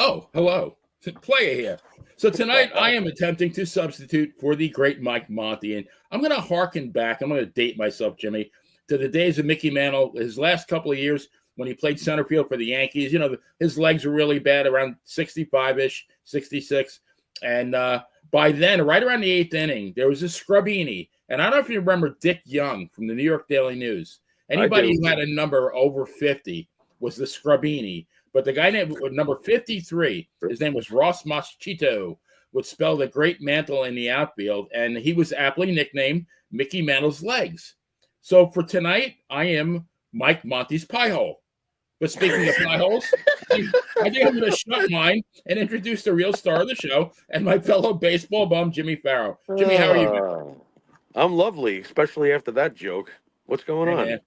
Oh, hello. Playa here. So tonight I am attempting to substitute for the great Mike Monty. And I'm going to harken back. I'm going to date myself, Jimmy, to the days of Mickey Mantle, his last couple of years when he played center field for the Yankees. You know, his legs were really bad, around 65-ish, 66. And by then, right around the eighth inning, there was a Scrubini. And I don't know if you remember Dick Young from the New York Daily News. Anybody who had a number over 50 was the Scrubini. But the guy named number 53, his name was Ross Moschito, would spell the great Mantle in the outfield, and he was aptly nicknamed Mickey Mantle's legs. So for tonight, I am Mike Monty's pie hole. But speaking of pie holes, I think I'm going to shut mine and introduce the real star of the show and my fellow baseball bum, Jimmy Pharaoh. Jimmy, how are you? I'm lovely, especially after that joke. What's going on? Man.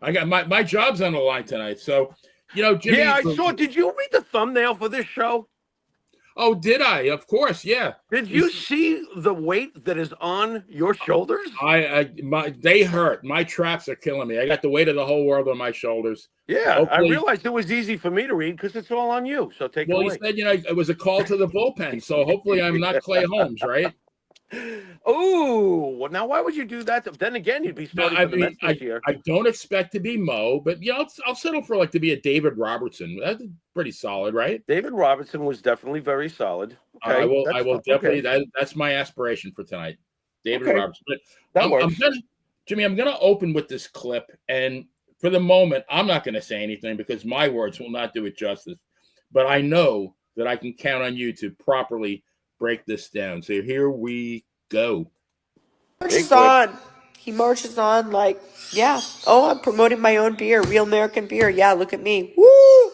I got my job's on the line tonight, so... You know, Jimmy. Yeah, I saw. Did you read the thumbnail for this show? Oh, did I? Of course, yeah. Did you see the weight that is on your shoulders? They hurt. My traps are killing me. I got the weight of the whole world on my shoulders. Yeah, hopefully, I realized it was easy for me to read because it's all on you. So take it away. Well, he said, it was a call to the bullpen, so hopefully I'm not Clay Holmes, right? Oh, well, now why would you do that? Then again, you'd be starting for the Mets this year. I don't expect to be Mo, but I'll settle for to be a David Robertson. That's pretty solid, right? David Robertson was definitely very solid. Okay, I will definitely. Okay. That's my aspiration for tonight, David Robertson. But that works. Jimmy, I'm going to open with this clip, and for the moment, I'm not going to say anything because my words will not do it justice. But I know that I can count on you to properly break this down. So here we go. He marches on like, yeah. Oh, I'm promoting my own beer, real American beer. Yeah, look at me. Woo!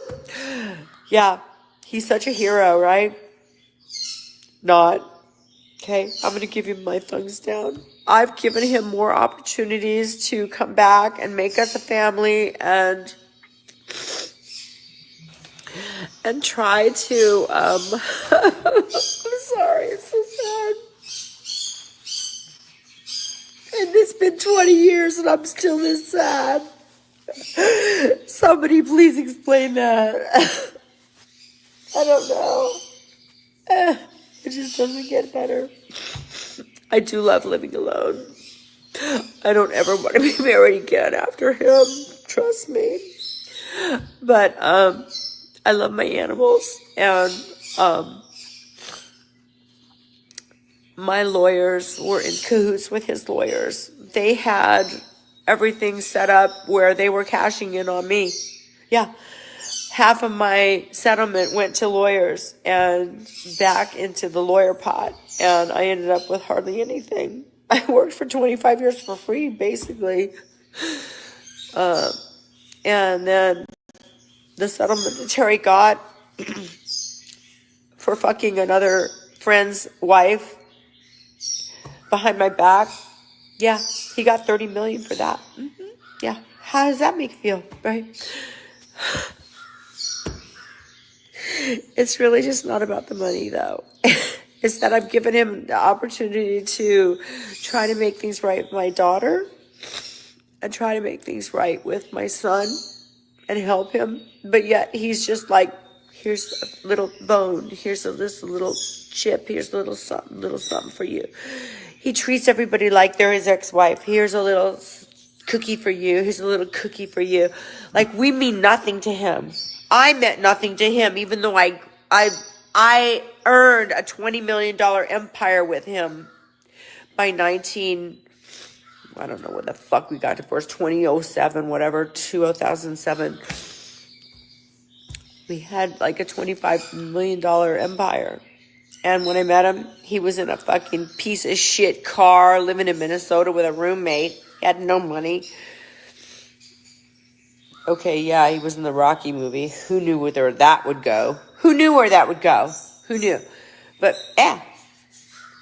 Yeah, he's such a hero, right? Not. Okay, I'm going to give him my thumbs down. I've given him more opportunities to come back and make us a family and try to, I'm sorry, it's so sad. And it's been 20 years and I'm still this sad. Somebody please explain that. I don't know. It just doesn't get better. I do love living alone. I don't ever want to be married again after him. Trust me. But, I love my animals, and my lawyers were in cahoots with his lawyers. They had everything set up where they were cashing in on me. Yeah. Half of my settlement went to lawyers and back into the lawyer pot, and I ended up with hardly anything. I worked for 25 years for free, basically. And then the settlement that Terry got for fucking another friend's wife behind my back. Yeah, he got $30 million for that. Mm-hmm. Yeah, how does that make you feel, right? It's really just not about the money, though. It's that I've given him the opportunity to try to make things right with my daughter and try to make things right with my son and help him. But yet he's just like, here's a little bone, here's this little chip, here's a little something for you. He treats everybody like they're his ex-wife. Here's a little cookie for you, here's a little cookie for you. Like, we mean nothing to him. I meant nothing to him, even though I earned a $20 million empire with him by I don't know what the fuck we got divorced, 2007, whatever, 2007. We had like a $25 million empire. And when I met him, he was in a fucking piece of shit car, living in Minnesota with a roommate. He had no money. Okay, yeah, he was in the Rocky movie. Who knew where that would go? Who knew where that would go? Who knew? But, yeah,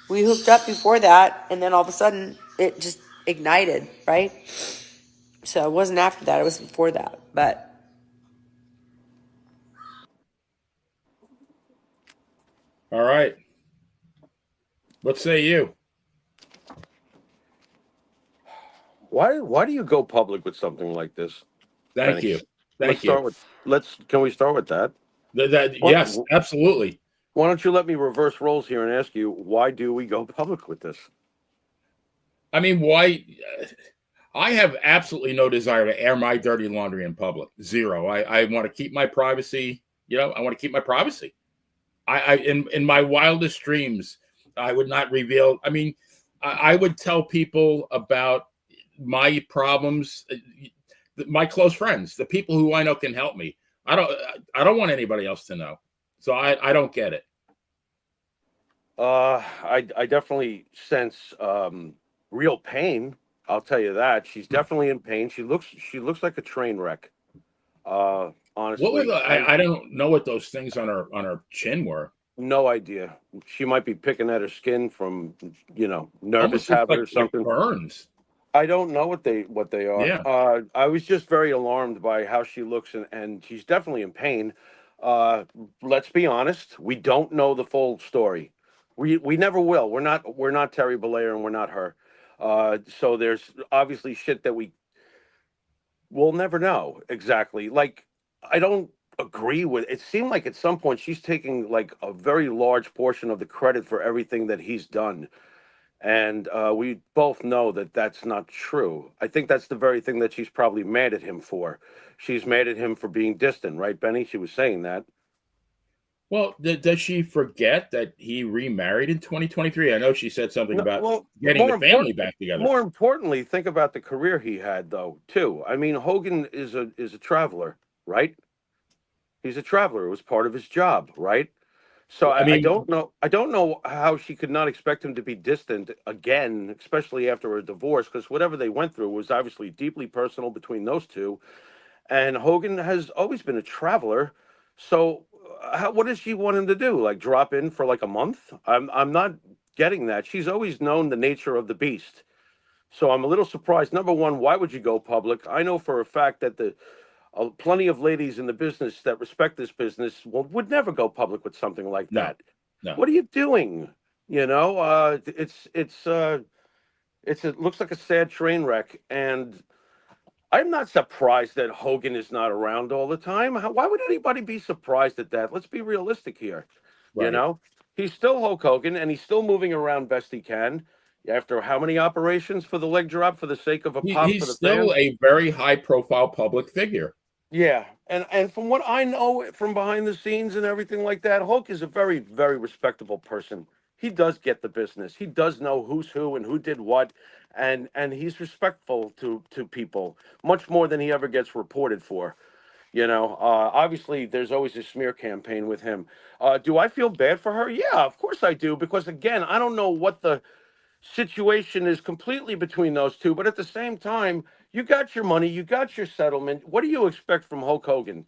we hooked up before that, and then all of a sudden, it just ignited, right? So it wasn't after that, it was before that, but... All right. What say you? Why do you go public with something like this? Thank you. Can we start with that? Yes, absolutely. Why don't you let me reverse roles here and ask you, why do we go public with this? I mean, why? I have absolutely no desire to air my dirty laundry in public. Zero. I want to keep my privacy. I want to keep my privacy. In my wildest dreams, I would not reveal. I mean, I would tell people about my problems, my close friends, the people who I know can help me. I don't want anybody else to know. So I don't get it. I definitely sense real pain. I'll tell you that. She's definitely in pain. She looks like a train wreck. Honestly, What were I don't know what those things on her chin were. No idea. She might be picking at her skin from nervous Almost looks habit or something. burns. I don't know what they are. Yeah. I was just very alarmed by how she looks, and she's definitely in pain. Let's be honest, we don't know the full story. We never will. We're not Terry Bollea, and we're not her. So there's obviously shit that we'll never know exactly. Like, I don't agree with it. Seemed like at some point she's taking like a very large portion of the credit for everything that he's done. And we both know that that's not true. I think that's the very thing that she's probably mad at him for. She's mad at him for being distant, right, Benny? She was saying that. Well, does she forget that he remarried in 2023? I know she said something about getting the family back together. More importantly, think about the career he had, though, too. I mean, Hogan is a traveler, right? He's a traveler. It was part of his job, right? So I don't know. I don't know how she could not expect him to be distant again, especially after a divorce, because whatever they went through was obviously deeply personal between those two. And Hogan has always been a traveler. So what does she want him to do? Like drop in for like a month? I'm not getting that. She's always known the nature of the beast. So I'm a little surprised. Number one, why would you go public? I know for a fact that plenty of ladies in the business that respect this business would never go public with something like that. No. What are you doing? It looks like a sad train wreck, and I'm not surprised that Hogan is not around all the time. Why would anybody be surprised at that? Let's be realistic here. Right. He's still Hulk Hogan, and he's still moving around best he can. After how many operations for the leg drop for the sake of a pop for the fans? He's still a very high-profile public figure. Yeah, and from what I know from behind the scenes and everything like that, Hulk is a very, very respectable person. He does get the business. He does know who's who and who did what, and he's respectful to people much more than he ever gets reported for. Obviously there's always a smear campaign with him. Do I feel bad for her? Yeah, of course I do, because again, I don't know what the situation is completely between those two, but at the same time, you got your money, you got your settlement. What do you expect from Hulk Hogan?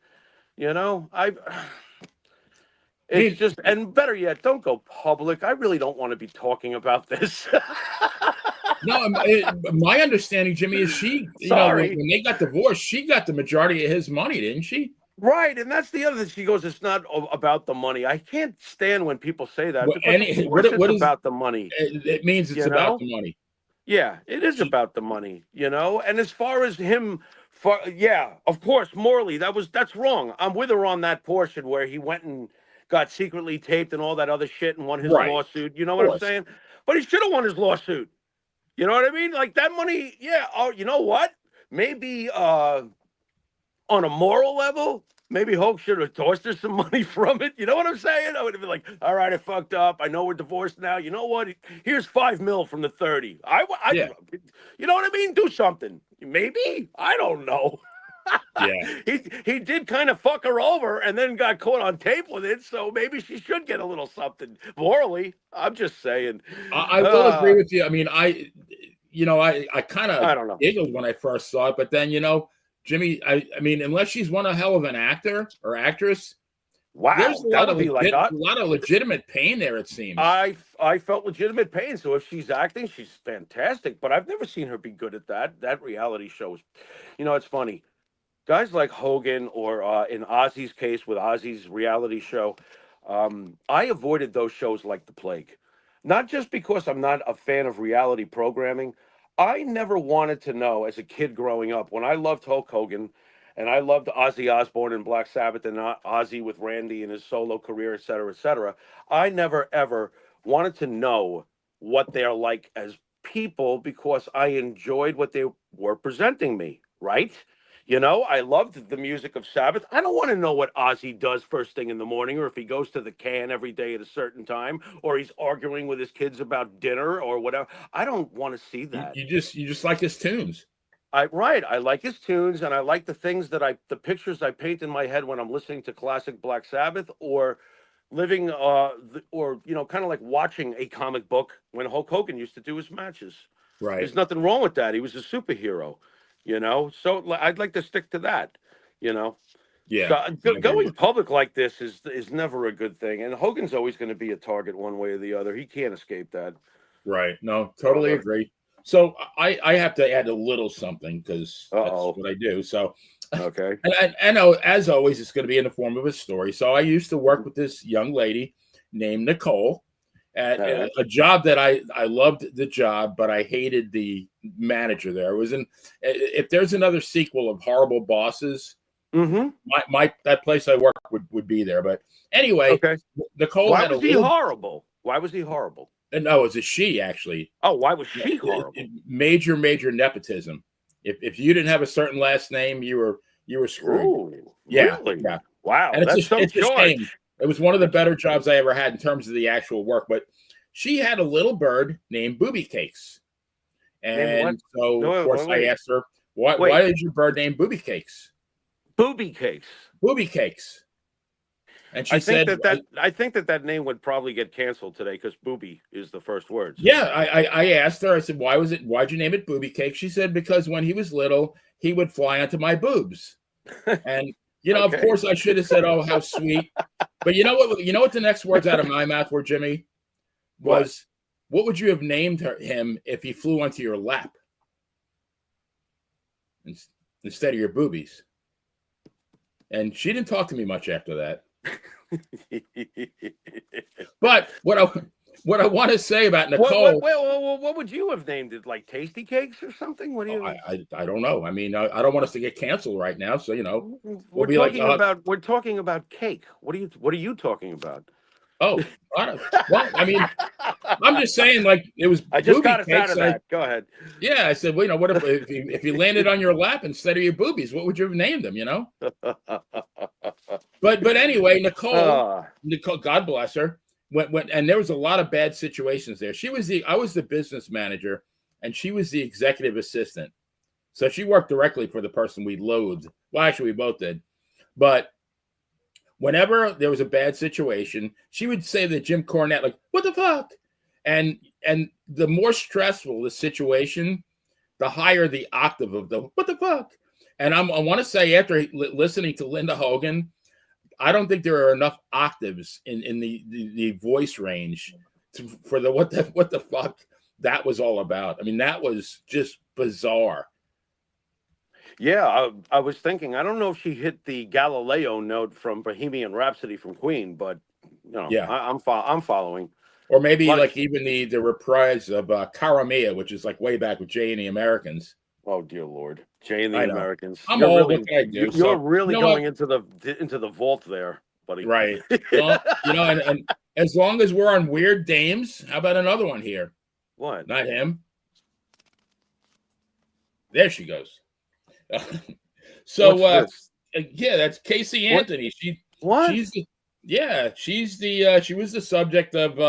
It's just, and better yet, don't go public. I really don't want to be talking about this. No, my understanding, Jimmy, is she, when they got divorced, she got the majority of his money, didn't she? Right, and that's the other thing. She goes, it's not about the money. I can't stand when people say that, because it's about the money. It means it's about the money. Yeah, it is about the money, And as far as him, of course, morally, that's wrong. I'm with her on that portion where he went and got secretly taped and all that other shit and won his lawsuit. You know what I'm saying? But he should have won his lawsuit. You know what I mean? Like that money, yeah. Oh, you know what? Maybe on a moral level, maybe Hulk should have tossed her some money from it. You know what I'm saying? I would have been like, all right, I fucked up. I know we're divorced now. You know what? Here's $5 million from the 30. Yeah. You know what I mean? Do something. Maybe. I don't know. Yeah. He did kind of fuck her over and then got caught on tape with it, so maybe she should get a little something morally. I'm just saying. I will agree with you. I mean, I kind of giggled when I first saw it, but then, Jimmy, I mean, unless she's one hell of an actor or actress, wow, there's a lot of legitimate pain there, it seems. I felt legitimate pain. So if she's acting, she's fantastic. But I've never seen her be good at that. That reality show is, it's funny. Guys like Hogan, or in Ozzy's case with Ozzy's reality show, I avoided those shows like the plague. Not just because I'm not a fan of reality programming. I never wanted to know as a kid growing up, when I loved Hulk Hogan and I loved Ozzy Osbourne and Black Sabbath and Ozzy with Randy and his solo career, et cetera, et cetera. I never ever wanted to know what they're like as people because I enjoyed what they were presenting me, right? You know, I loved the music of Sabbath. I don't want to know what Ozzy does first thing in the morning, or if he goes to the can every day at a certain time, or he's arguing with his kids about dinner or whatever. I don't want to see that. You just like his tunes. I like his tunes, and I like the things the pictures I paint in my head when I'm listening to classic Black Sabbath, or living, or kind of like watching a comic book when Hulk Hogan used to do his matches. Right. There's nothing wrong with that. He was a superhero, So I'd like to stick to that, Yeah. So going public like this is never a good thing, and Hogan's always going to be a target one way or the other. He can't escape that. Right. No, totally agree. So I have to add a little something because that's what I do. So okay, and I know, as always, it's going to be in the form of a story. So I used to work with this young lady named Nicole at a job that I loved the job, but I hated the manager there. It was if there's another sequel of Horrible Bosses, that place I work would be there. But anyway, okay. Nicole. Why was he horrible? Why was he horrible? No, it was a she, actually. Oh, why was she horrible? Major nepotism. If you didn't have a certain last name, you were screwed. Ooh, yeah, really? Yeah. Wow, and that's so it's a shame. It was one of the better jobs I ever had in terms of the actual work. But she had a little bird named Booby Cakes, and so of course I asked her, why is your bird named Booby Cakes? Booby Cakes. Booby Cakes. And she said, I think that name would probably get canceled today because booby is the first word. Yeah, I asked her, I said, why'd you name it Booby Cake? She said, because when he was little, he would fly onto my boobs. And, of course I should have said, oh, how sweet. But you know what the next words out of my mouth were, Jimmy? Was, what would you have named him if he flew onto your lap? Instead of your boobies. And she didn't talk to me much after that. But what I want to say about Nicole, what would you have named it? Like Tasty Cakes or something? What do you? I don't know. I mean, I don't want us to get canceled right now. So we're talking about cake. What are you talking about? Oh, well, I mean, I'm just saying, like, it was. I just got us out of that. Go ahead. Yeah, I said, well, what if you landed on your lap instead of your boobies? What would you have named them? But anyway, Nicole, God bless her, went, and there was a lot of bad situations there. I was the business manager, and she was the executive assistant. So she worked directly for the person we loathed. Well, actually, we both did, but. Whenever there was a bad situation, she would say to Jim Cornette, like, what the fuck? And the more stressful the situation, the higher the octave of the what the fuck? And I want to say, after listening to Linda Hogan, I don't think there are enough octaves in the voice range for the what the fuck that was all about. I mean, that was just bizarre. Yeah, I was thinking, I don't know if she hit the Galileo note from Bohemian Rhapsody from Queen, but yeah, I'm following. Or maybe like even the reprise of Cara Mia, which is like way back with Jay and the Americans. Oh dear Lord, Jay and the Americans. I'm old. What can I do? You're really going into the vault there, buddy. Right. Well, and as long as we're on Weird Dames, how about another one here? What? Not him. There she goes. So that's Casey Anthony. She was the subject of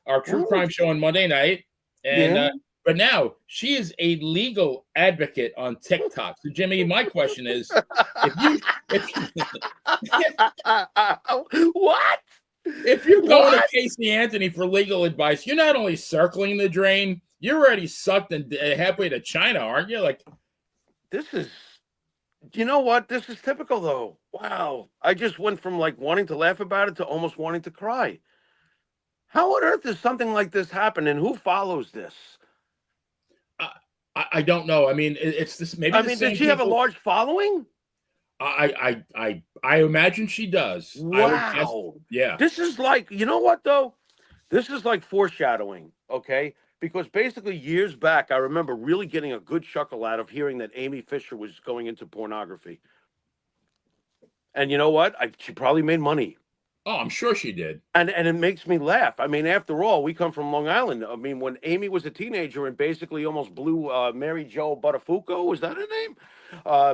our true crime show on Monday night, and but now she is a legal advocate on TikTok. So Jimmy, my question is, if you're going to Casey Anthony for legal advice, you're not only circling the drain, you're already sucked in halfway to China, aren't you? Like. This is, this is typical though. Wow. I just went from like wanting to laugh about it to almost wanting to cry. How on earth does something like this happen, and who follows this? I don't know. I mean, it's this. Maybe. I mean, does she have a large following? I imagine she does. Wow. Yeah. This is like, you know what though? This is like foreshadowing. Okay. Because basically years back, I remember really getting a good chuckle out of hearing that Amy Fisher was going into pornography. And you know what? She probably made money. Oh, I'm sure she did. And it makes me laugh. I mean, after all, we come from Long Island. I mean, when Amy was a teenager and basically almost blew Mary Jo Buttafuoco, was that her name?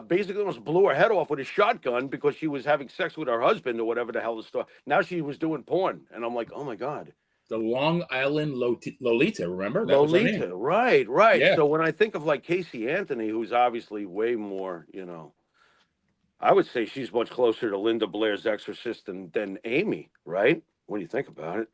Basically almost blew her head off with a shotgun because she was having sex with her husband or whatever the hell the story. Now she was doing porn. And I'm like, oh, my God. The Long Island Lolita, remember? That was her name. Lolita, right. Yeah. So when I think of like Casey Anthony, who's obviously way more, I would say she's much closer to Linda Blair's exorcist than Amy, right? When you think about it.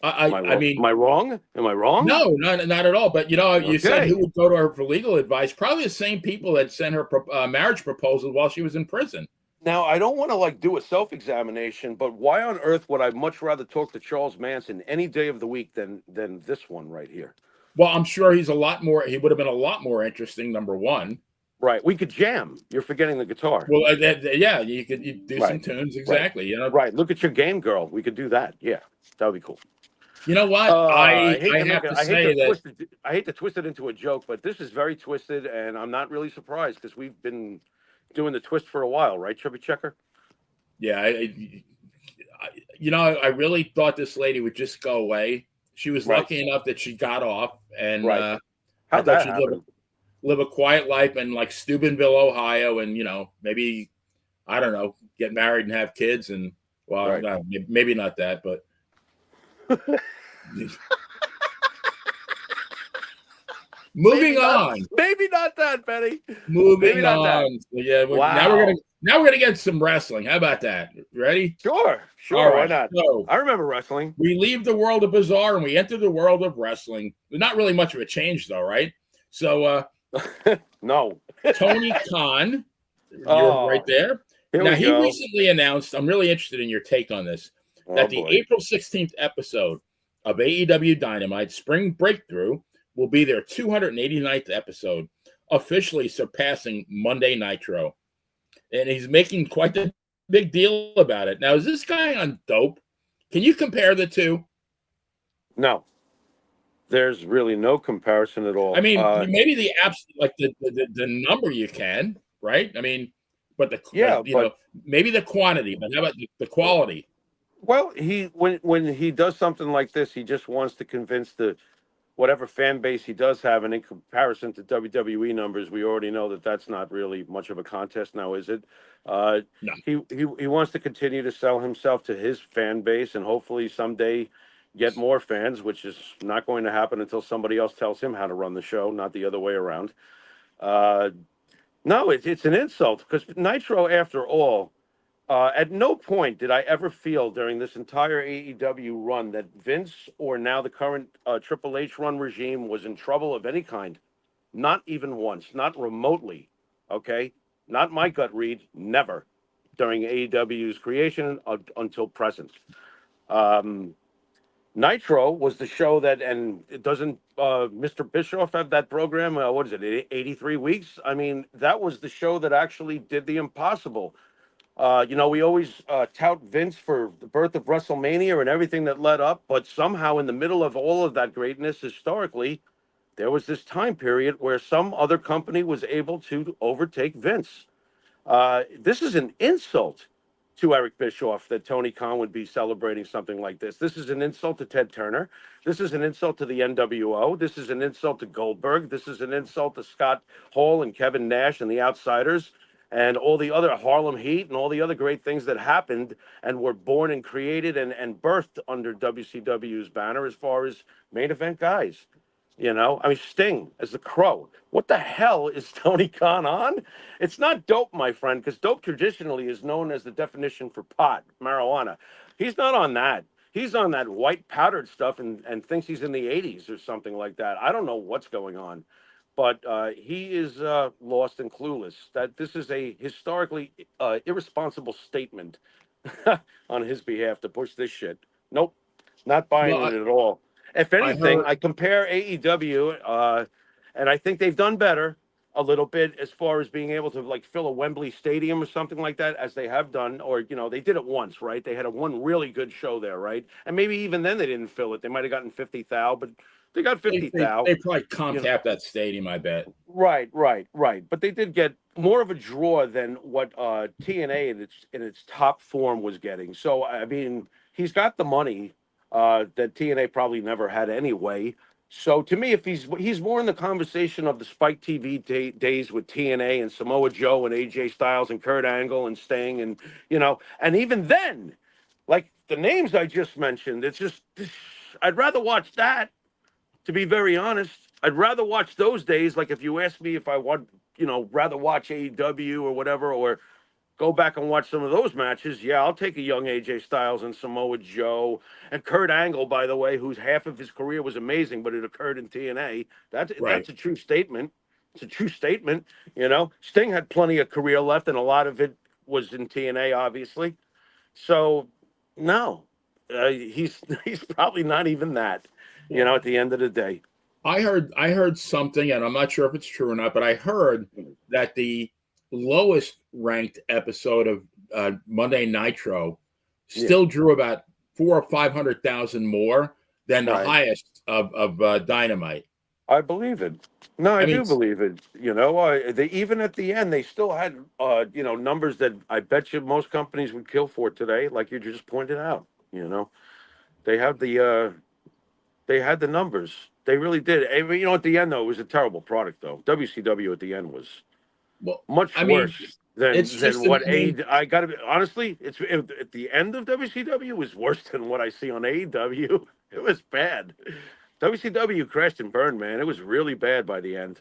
I mean, am I wrong? Am I wrong? No, not at all. But you said Okay. who would go to her for legal advice? Probably the same people that sent her marriage proposal while she was in prison. Now, I don't want to like do a self-examination, but why on earth would I much rather talk to Charles Manson any day of the week than this one right here? Well, I'm sure he would have been a lot more interesting, number one. Right. We could jam. You're forgetting the guitar. Well, yeah, you could do some tunes. Exactly. Right. Right. Look at your game, girl. We could do that. Yeah. That would be cool. You know what? I hate to twist it into a joke, but this is very twisted, and I'm not really surprised because we've been doing the twist for a while, right, Chubby Checker? Yeah. I really thought this lady would just go away. She was lucky enough that she got off, and how'd that happen? Live a quiet life in like Steubenville, Ohio, and maybe I don't know, get married and have kids, and no, maybe not that, but moving on. Maybe not that, Betty. Moving on. So, yeah, now we're gonna get some wrestling. How about that? Ready? Sure. All Why right, not? so, I remember wrestling. We leave the world of bizarre and we enter the world of wrestling. Not really much of a change, though, right? So, no. Tony Khan, you're right there. Now, he recently announced, I'm really interested in your take on this, that the April 16th episode of AEW Dynamite Spring Breakthrough will be their 289th episode, officially surpassing Monday Nitro. And he's making quite the big deal about it. Now, is this guy on dope? Can you compare the two? No. There's really no comparison at all. I mean, maybe the the number you can, right? I mean, but maybe the quantity, but how about the quality? Well, when he does something like this, he just wants to convince whatever fan base he does have, and in comparison to WWE numbers, we already know that that's not really much of a contest now, is it? No. He wants to continue to sell himself to his fan base, and hopefully someday get more fans, which is not going to happen until somebody else tells him how to run the show, not the other way around. No, it's an insult because Nitro, after all, at no point did I ever feel during this entire AEW run that Vince or now the current Triple H run regime was in trouble of any kind. Not even once, not remotely. Okay, not my gut read. Never during AEW's creation until present. Nitro was the show that, and doesn't Mr. Bischoff have that program? What is it, 83 weeks? I mean, that was the show that actually did the impossible. We always tout Vince for the birth of WrestleMania and everything that led up, but somehow in the middle of all of that greatness, historically, there was this time period where some other company was able to overtake Vince. This is an insult to Eric Bischoff that Tony Khan would be celebrating something like this. This is an insult to Ted Turner. This is an insult to the NWO. This is an insult to Goldberg. This is an insult to Scott Hall and Kevin Nash and the Outsiders and all the other Harlem Heat and all the other great things that happened and were born and created and birthed under WCW's banner as far as main event guys. Sting as the Crow. What the hell is Tony Khan on? It's not dope, my friend, because dope traditionally is known as the definition for pot, marijuana. He's not on that. He's on that white powdered stuff and thinks he's in the 80s or something like that. I don't know what's going on, but he is lost and clueless. That this is a historically irresponsible statement on his behalf to push this shit. Nope, not buying it at all. If anything, I compare AEW, and I think they've done better. a little bit as far as being able to like fill a Wembley Stadium or something like that, as they have done, or they did it once, right? They had one really good show there, right? And maybe even then they didn't fill it. They might have gotten 50,000, but they got 50,000. They probably comped that stadium, I bet. Right. But they did get more of a draw than what TNA in its top form was getting. So I mean, he's got the money that TNA probably never had anyway. So to me, if he's more in the conversation of the Spike TV days with TNA and Samoa Joe and AJ Styles and Kurt Angle and Sting and and even then, like the names I just mentioned, it's just I'd rather watch that. To be very honest, I'd rather watch those days. Like if you ask me if I want, rather watch AEW or whatever, or go back and watch some of those matches. Yeah, I'll take a young AJ Styles and Samoa Joe and Kurt Angle, by the way, whose half of his career was amazing, but it occurred in TNA. That's a true statement. It's a true statement. Sting had plenty of career left, and a lot of it was in TNA, obviously. So, no, he's probably not even that. At the end of the day. I heard something, and I'm not sure if it's true or not, but I heard that the lowest ranked episode of Monday Nitro still drew about 400,000 or 500,000 more than the highest of Dynamite. I believe it. No, I do believe it. They even at the end they still had numbers that I bet you most companies would kill for today, like you just pointed out. They have they had the numbers. They really did. At the end though, it was a terrible product though. WCW at the end was much worse than what I got to be honestly. At the end of WCW was worse than what I see on AEW. It was bad. WCW crashed and burned, man. It was really bad by the end.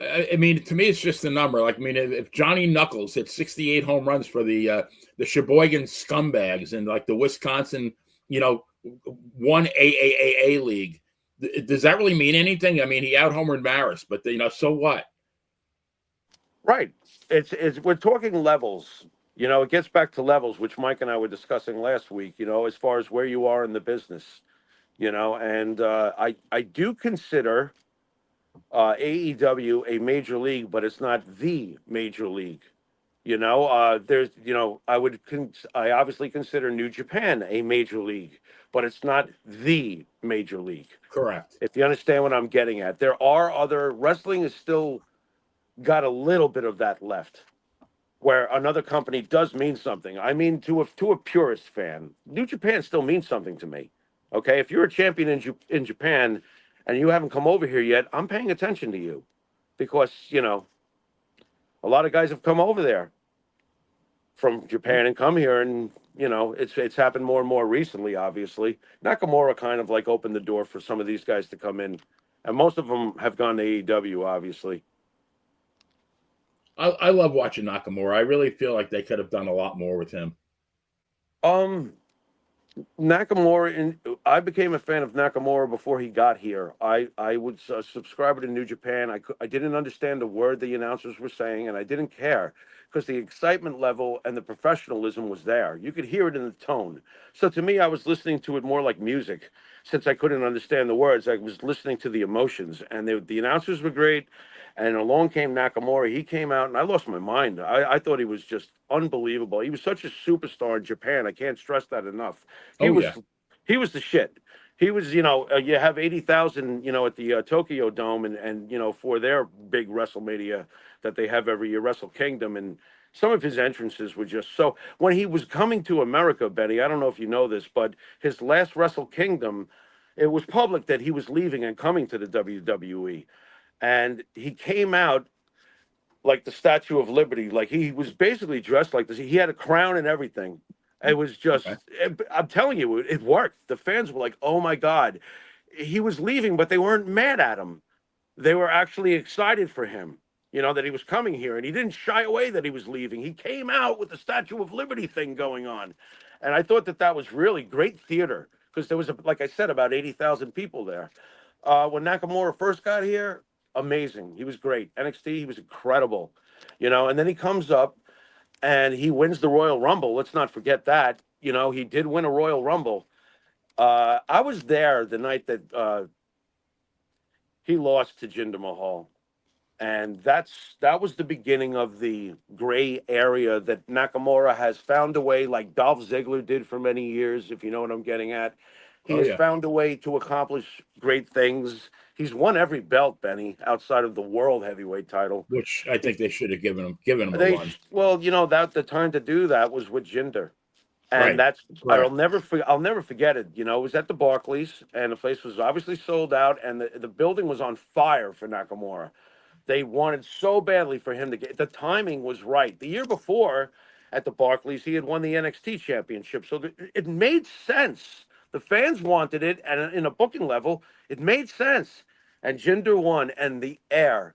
I mean, to me, it's just a number. Like, I mean, if Johnny Knuckles hit 68 home runs for the Sheboygan Scumbags and like the Wisconsin, one AAA league, does that really mean anything? I mean, he out-homered Maris, but so what? Right. It's we're talking levels. It gets back to levels, which Mike and I were discussing last week. As far as where you are in the business. And I do consider AEW a major league, but it's not the major league. There's, I obviously consider New Japan a major league, but it's not the major league. Correct. If you understand what I'm getting at, there are other wrestling is still got a little bit of that left, where another company does mean something. I mean, to a purist fan, New Japan still means something to me. Okay, if you're a champion in Japan and you haven't come over here yet, I'm paying attention to you because a lot of guys have come over there from Japan and come here, and it's happened more and more recently. Obviously, Nakamura kind of like opened the door for some of these guys to come in, and most of them have gone to AEW. Obviously, I love watching Nakamura. I really feel like they could have done a lot more with him. Nakamura, I became a fan of Nakamura before he got here. I was a subscriber to New Japan. I didn't understand the word the announcers were saying, and I didn't care because the excitement level and the professionalism was there. You could hear it in the tone. So to me, I was listening to it more like music. Since I couldn't understand the words, I was listening to the emotions, and the announcers were great. And along came Nakamura. He came out, and I lost my mind. I thought he was just unbelievable. He was such a superstar in Japan. I can't stress that enough. He was the shit. He was, you have 80,000, at the Tokyo Dome, and for their big WrestleMania that they have every year, Wrestle Kingdom, and some of his entrances were just so. When he was coming to America, Benny, I don't know if you know this, but his last Wrestle Kingdom, it was public that he was leaving and coming to the WWE. And he came out like the Statue of Liberty. Like he was basically dressed like this. He had a crown and everything. It was just, I'm telling you, it worked. The fans were like, oh my God. He was leaving, but they weren't mad at him. They were actually excited for him, that he was coming here. And he didn't shy away that he was leaving. He came out with the Statue of Liberty thing going on. And I thought that was really great theater because there was, like I said, about 80,000 people there. When Nakamura first got here, amazing. He was great. NXT, he was incredible, and then he comes up and he wins the Royal Rumble. Let's not forget that. He did win a Royal Rumble. I was there the night that he lost to Jinder Mahal. And that was the beginning of the gray area that Nakamura has found a way, like Dolph Ziggler did for many years, if you know what I'm getting at. He has found a way to accomplish great things. He's won every belt, Benny, outside of the world heavyweight title. Which I think they should have given him a run. Well, that the time to do that was with Jinder. And Right. I'll never forget it. It was at the Barclays, and the place was obviously sold out, and the building was on fire for Nakamura. They wanted so badly for him to get. The timing was right. The year before, at the Barclays, he had won the NXT championship, so it made sense. The fans wanted it, and in a booking level, it made sense. And Jinder won, and the air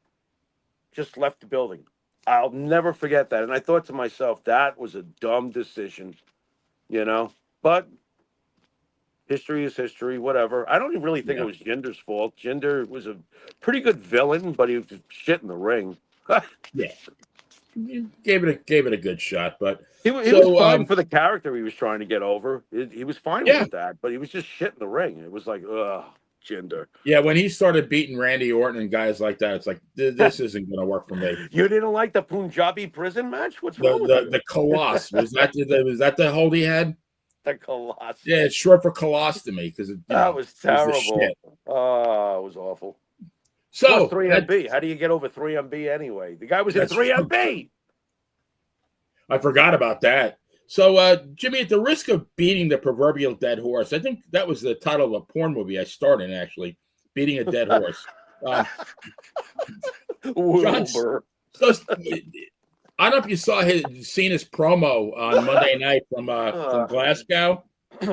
just left the building. I'll never forget that. And I thought to myself, that was a dumb decision. But history is history, whatever. I don't even really think it was Jinder's fault. Jinder was a pretty good villain, but he was shit in the ring. Yeah. Gave it a good shot, but he was fine for the character he was trying to get over. He was fine with that, but he was just shit in the ring. It was like, ugh, Jinder. Yeah, when he started beating Randy Orton and guys like that, it's like, this isn't going to work for me. You didn't like the Punjabi prison match? What's wrong with you? The Colossus. Was that the hold he had? The Colossus. Yeah, it's short for colostomy because that was terrible. Oh, it was awful. So 3MB. How do you get over 3MB anyway? The guy was in 3MB. I forgot about that. So, Jimmy, at the risk of beating the proverbial dead horse, I think that was the title of a porn movie I starred in, actually, Beating a Dead Horse. Wilbur. I don't know if you saw Cena's promo on Monday night from Glasgow.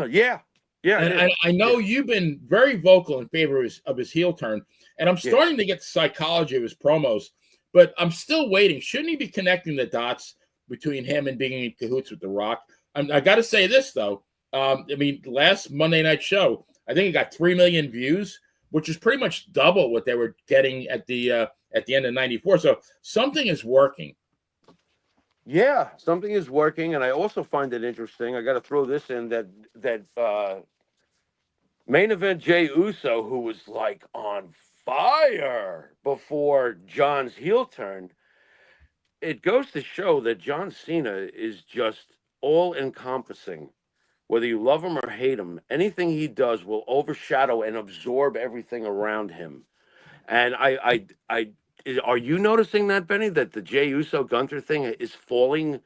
Yeah. And I know you've been very vocal in favor of his heel turn, and I'm starting to get the psychology of his promos, but I'm still waiting. Shouldn't he be connecting the dots between him and being in cahoots with The Rock? I got to say this, though. Last Monday night show, I think it got 3 million views, which is pretty much double what they were getting at the end of '94. So something is working. Yeah, something is working, and I also find it interesting. I got to throw this in that main event Jey Uso, who was like on fire before John's heel turn. It goes to show that John Cena is just all-encompassing. Whether you love him or hate him, anything he does will overshadow and absorb everything around him. And are you noticing that, Benny, that the Jey Uso Gunther thing is falling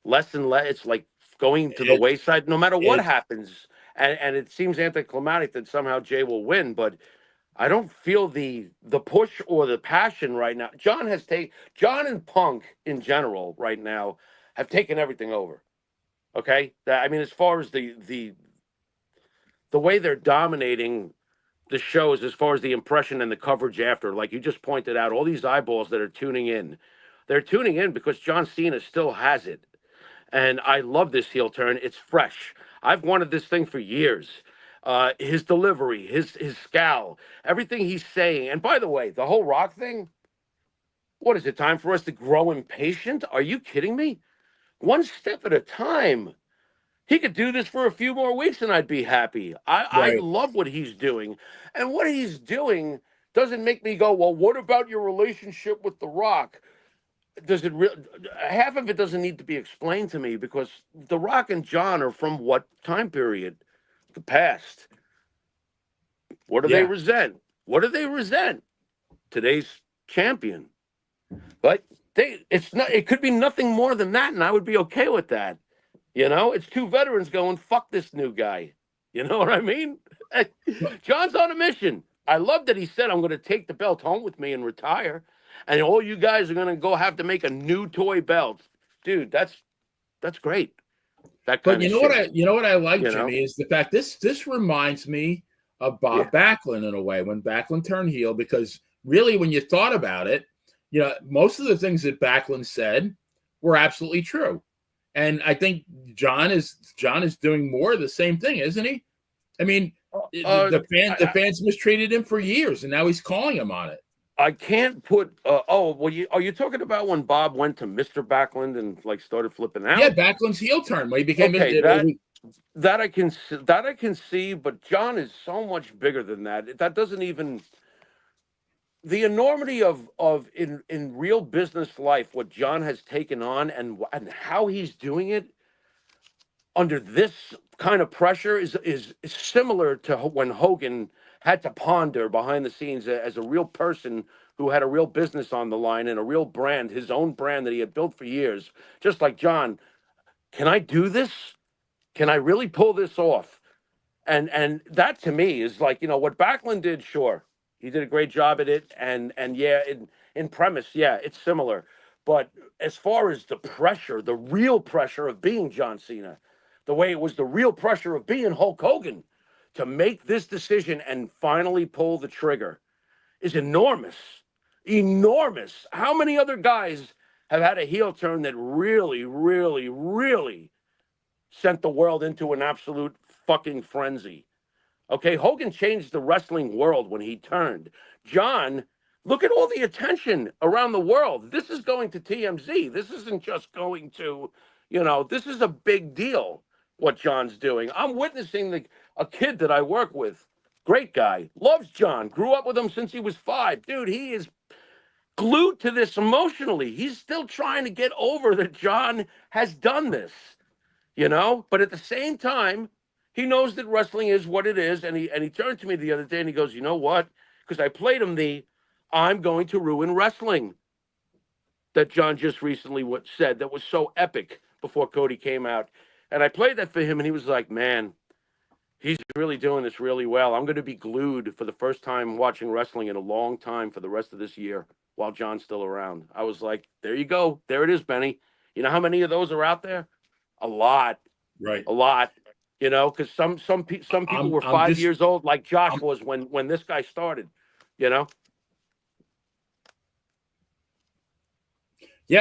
less and less? It's like going to the wayside no matter what happens. And it seems anticlimactic that somehow Jey will win, but I don't feel the push or the passion right now. John and Punk in general right now have taken everything over. Okay? As far as the way they're dominating the shows, as far as the impression and the coverage after, like you just pointed out, all these eyeballs that are tuning in, they're tuning in because John Cena still has it. And I love this heel turn. It's fresh. I've wanted this thing for years. His delivery, his scowl, everything he's saying. And by the way, the whole Rock thing, what is it, time for us to grow impatient? Are you kidding me? One step at a time. He could do this for a few more weeks and I'd be happy. I love what he's doing. And what he's doing doesn't make me go, well, what about your relationship with The Rock? Half of it doesn't need to be explained to me because The Rock and John are from what time period? The past. What do they resent? What do they resent? Today's champion. But it could be nothing more than that, and I would be okay with that. It's two veterans going, fuck this new guy. You know what I mean? John's on a mission. I love that he said, I'm going to take the belt home with me and retire. And all you guys are going to go have to make a new toy belt. Dude, that's great. But you know what I like, Jimmy, is the fact this reminds me of Bob Backlund in a way, when Backlund turned heel, because really when you thought about it, most of the things that Backlund said were absolutely true. And I think John is doing more of the same thing, isn't he? The fans mistreated him for years, and now he's calling him on it. I can't put. Are you talking about when Bob went to Mr. Backlund and started flipping out? Yeah, Backlund's heel turn when he became. That I can see, but John is so much bigger than that. That doesn't even. the enormity of in real business life, what John has taken on and how he's doing it under this kind of pressure is similar to when Hogan had to ponder behind the scenes as a real person who had a real business on the line and a real brand, his own brand that he had built for years. Just like John, can I do this? Can I really pull this off? And that to me is like, what Backlund did. Sure, he did a great job at it, and yeah, in premise, yeah, it's similar. But as far as the pressure, the real pressure of being John Cena, the way it was the real pressure of being Hulk Hogan, to make this decision and finally pull the trigger is enormous. Enormous. How many other guys have had a heel turn that really, really, really sent the world into an absolute fucking frenzy? Okay, Hogan changed the wrestling world when he turned. John, look at all the attention around the world. This is going to TMZ. This isn't just going to, this is a big deal what John's doing. I'm witnessing a kid that I work with, great guy, loves John, grew up with him since he was 5. Dude, he is glued to this emotionally. He's still trying to get over that John has done this, But at the same time, he knows that wrestling is what it is, and he turned to me the other day and he goes, "You know what? Because I played him the I'm going to ruin wrestling that John just recently said that was so epic before Cody came out. And I played that for him, and he was like, man, he's really doing this really well. I'm going to be glued for the first time watching wrestling in a long time for the rest of this year while John's still around." I was like, there you go. There it is, Benny. You know how many of those are out there? A lot. Right. A lot. Because some people were 5 years old, like Josh was when this guy started, Yeah,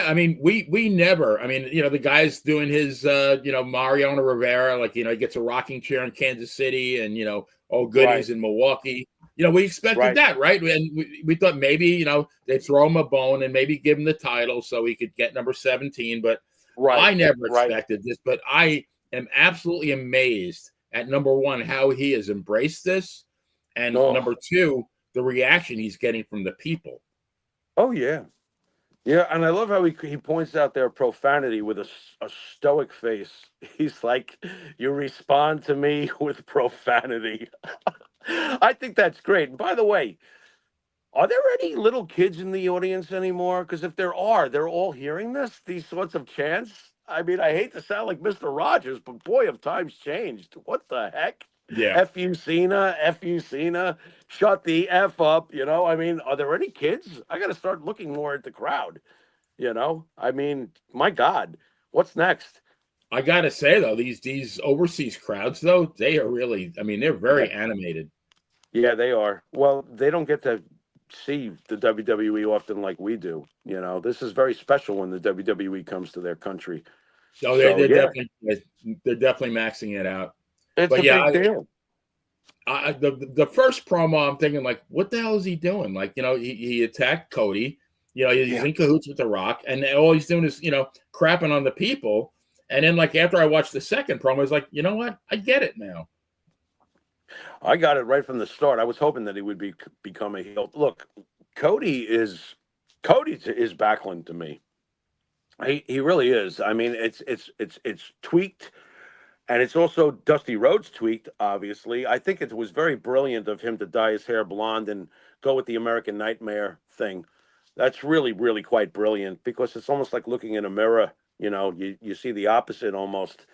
I mean, we never. I mean, the guy's doing his, Mariano Rivera, like, he gets a rocking chair in Kansas City, and all goodies in Milwaukee. We expected that, right? And we thought maybe they'd throw him a bone and maybe give him the title so he could get number 17. But I never expected this. But I am absolutely amazed at, number one, how he has embraced this, and number two, the reaction he's getting from the people. Oh yeah. Yeah, and I love how he points out their profanity with a stoic face. He's like, you respond to me with profanity. I think that's great. And by the way, are there any little kids in the audience anymore? Because if there are, they're all hearing these sorts of chants. I mean, I hate to sound like Mr. Rogers, but boy, have times changed. What the heck? Yeah. F you, Cena. F you, Cena. Shut the F up. I mean, are there any kids? I got to start looking more at the crowd. I mean, my God, what's next? I got to say, though, these overseas crowds, though, they are really, I mean, they're very animated. Yeah, they are. Well, they don't get to see the WWE often like we do. This is very special when the WWE comes to their country. Oh, they're definitely maxing it out. It's a big deal. The first promo, I'm thinking, like, what the hell is he doing? Like, he attacked Cody. He's in cahoots with The Rock, and all he's doing is, crapping on the people. And then, like, after I watched the second promo, I was like, you know what? I get it now. I got it right from the start. I was hoping that he would become a heel. Look, Cody is Backlund to me. He really is. I mean, it's tweaked, and it's also Dusty Rhodes tweaked. Obviously, I think it was very brilliant of him to dye his hair blonde and go with the American Nightmare thing. That's really, really quite brilliant, because it's almost like looking in a mirror. You see the opposite almost.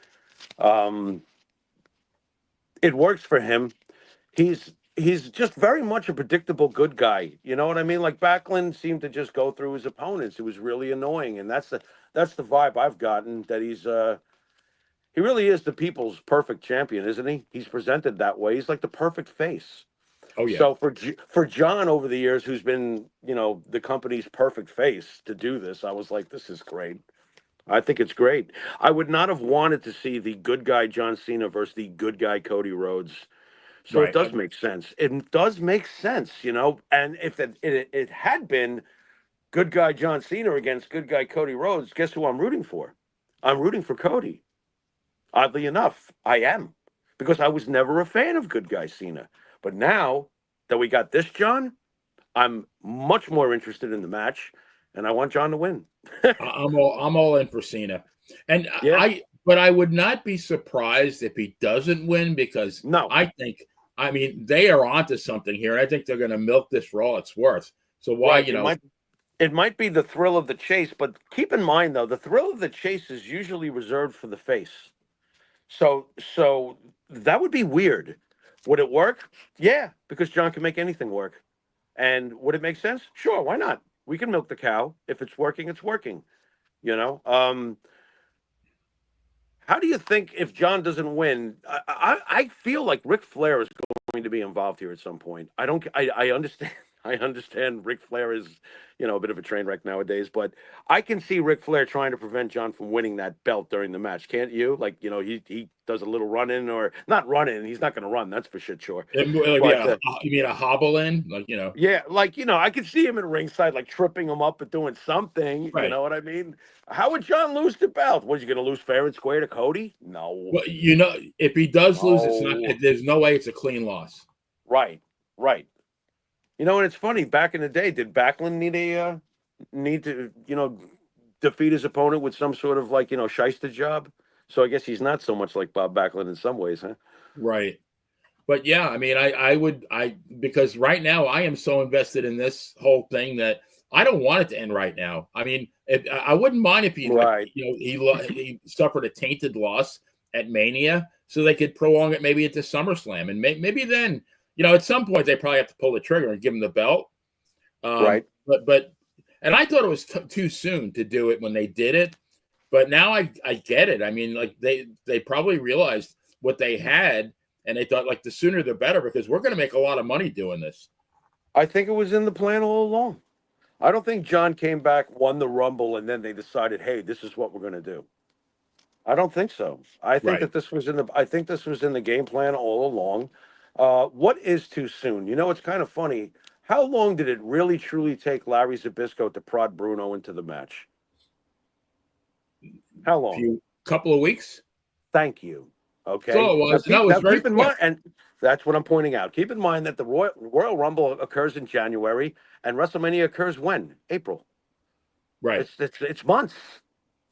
It works for him. He's just very much a predictable good guy. You know what I mean? Like, Backlund seemed to just go through his opponents. It was really annoying, and that's the vibe I've gotten, that he really is the people's perfect champion, isn't he? He's presented that way. He's like the perfect face. Oh yeah. So for John over the years, who's been the company's perfect face to do this, I was like, this is great. I think it's great. I would not have wanted to see the good guy John Cena versus the good guy Cody Rhodes. So it does make sense. It does make sense, And if it had been good guy John Cena against good guy Cody Rhodes, guess who I'm rooting for? I'm rooting for Cody. Oddly enough, I am. Because I was never a fan of good guy Cena. But now that we got this John, I'm much more interested in the match, and I want John to win. I'm all in for Cena, and Yeah. but I would not be surprised if he doesn't win because No. I mean they are onto something here. I think they're going to milk this for all it's worth. So why Right. you know It might be the thrill of the chase, but keep in mind though, the thrill of the chase is usually reserved for the face. So that would be weird. Would it work? Yeah, because John can make anything work. And would it make sense? Sure, why not? We can milk the cow. If it's working, it's working. You know. How do you think if John doesn't win? I feel like Ric Flair is going to be involved here at some point. I don't. I understand. I understand Ric Flair is, a bit of a train wreck nowadays, but I can see Ric Flair trying to prevent John from winning that belt during the match. Can't you? Like, he does a little run in or not run in. He's not going to run. That's for shit sure. But you mean a hobble in yeah, like I could see him at ringside, like tripping him up or doing something. You right. know what I mean? How would John lose the belt? Was he going to lose fair and square to Cody? No. Well, if he does lose, it's not. No. There's no way it's a clean loss. Right, right. And it's funny. Back in the day, did Backlund need to defeat his opponent with some sort of shyster job? So I guess he's not so much like Bob Backlund in some ways, huh? Right. But yeah, I mean, because right now I am so invested in this whole thing that I don't want it to end right now. I mean, I wouldn't mind if he, right. he suffered a tainted loss at Mania, so they could prolong it maybe into SummerSlam, and maybe then, at some point they probably have to pull the trigger and give him the belt. Right. But and I thought it was too soon to do it when they did it, but now I get it. I mean, like they probably realized what they had. And they thought, like, the sooner the better because we're going to make a lot of money doing this. I think it was in the plan all along. I don't think John came back, won the Rumble, and then they decided, hey, this is what we're going to do. I don't think so. I think that this was in the game plan all along. What is too soon? It's kind of funny. How long did it really truly take Larry Zbyszko to prod Bruno into the match? How long? Couple of weeks. Thank you. Okay. So it was. Now keep in mind, and that's what I'm pointing out. Keep in mind that the Royal Rumble occurs in January, and WrestleMania occurs when? April. Right. It's months.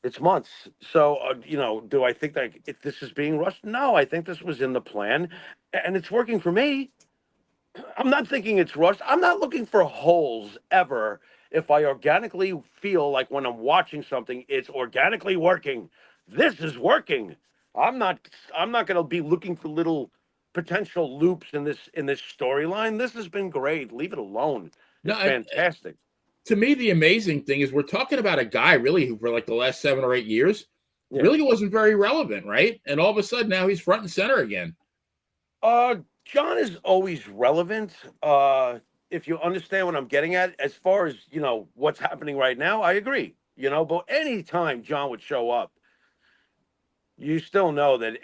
It's months. So do I think that if this is being rushed? No, I think this was in the plan, and it's working for me. I'm not thinking it's rushed. I'm not looking for holes ever. If I organically feel like when I'm watching something, it's organically working. This is working. I'm not going to be looking for little potential loops in this storyline. This has been great. Leave it alone. It's fantastic. To me, the amazing thing is we're talking about a guy really who for like the last 7 or 8 years really wasn't very relevant, right? And all of a sudden now he's front and center again. John is always relevant. If you understand what I'm getting at, as far as what's happening right now, I agree. But anytime John would show up, you still know that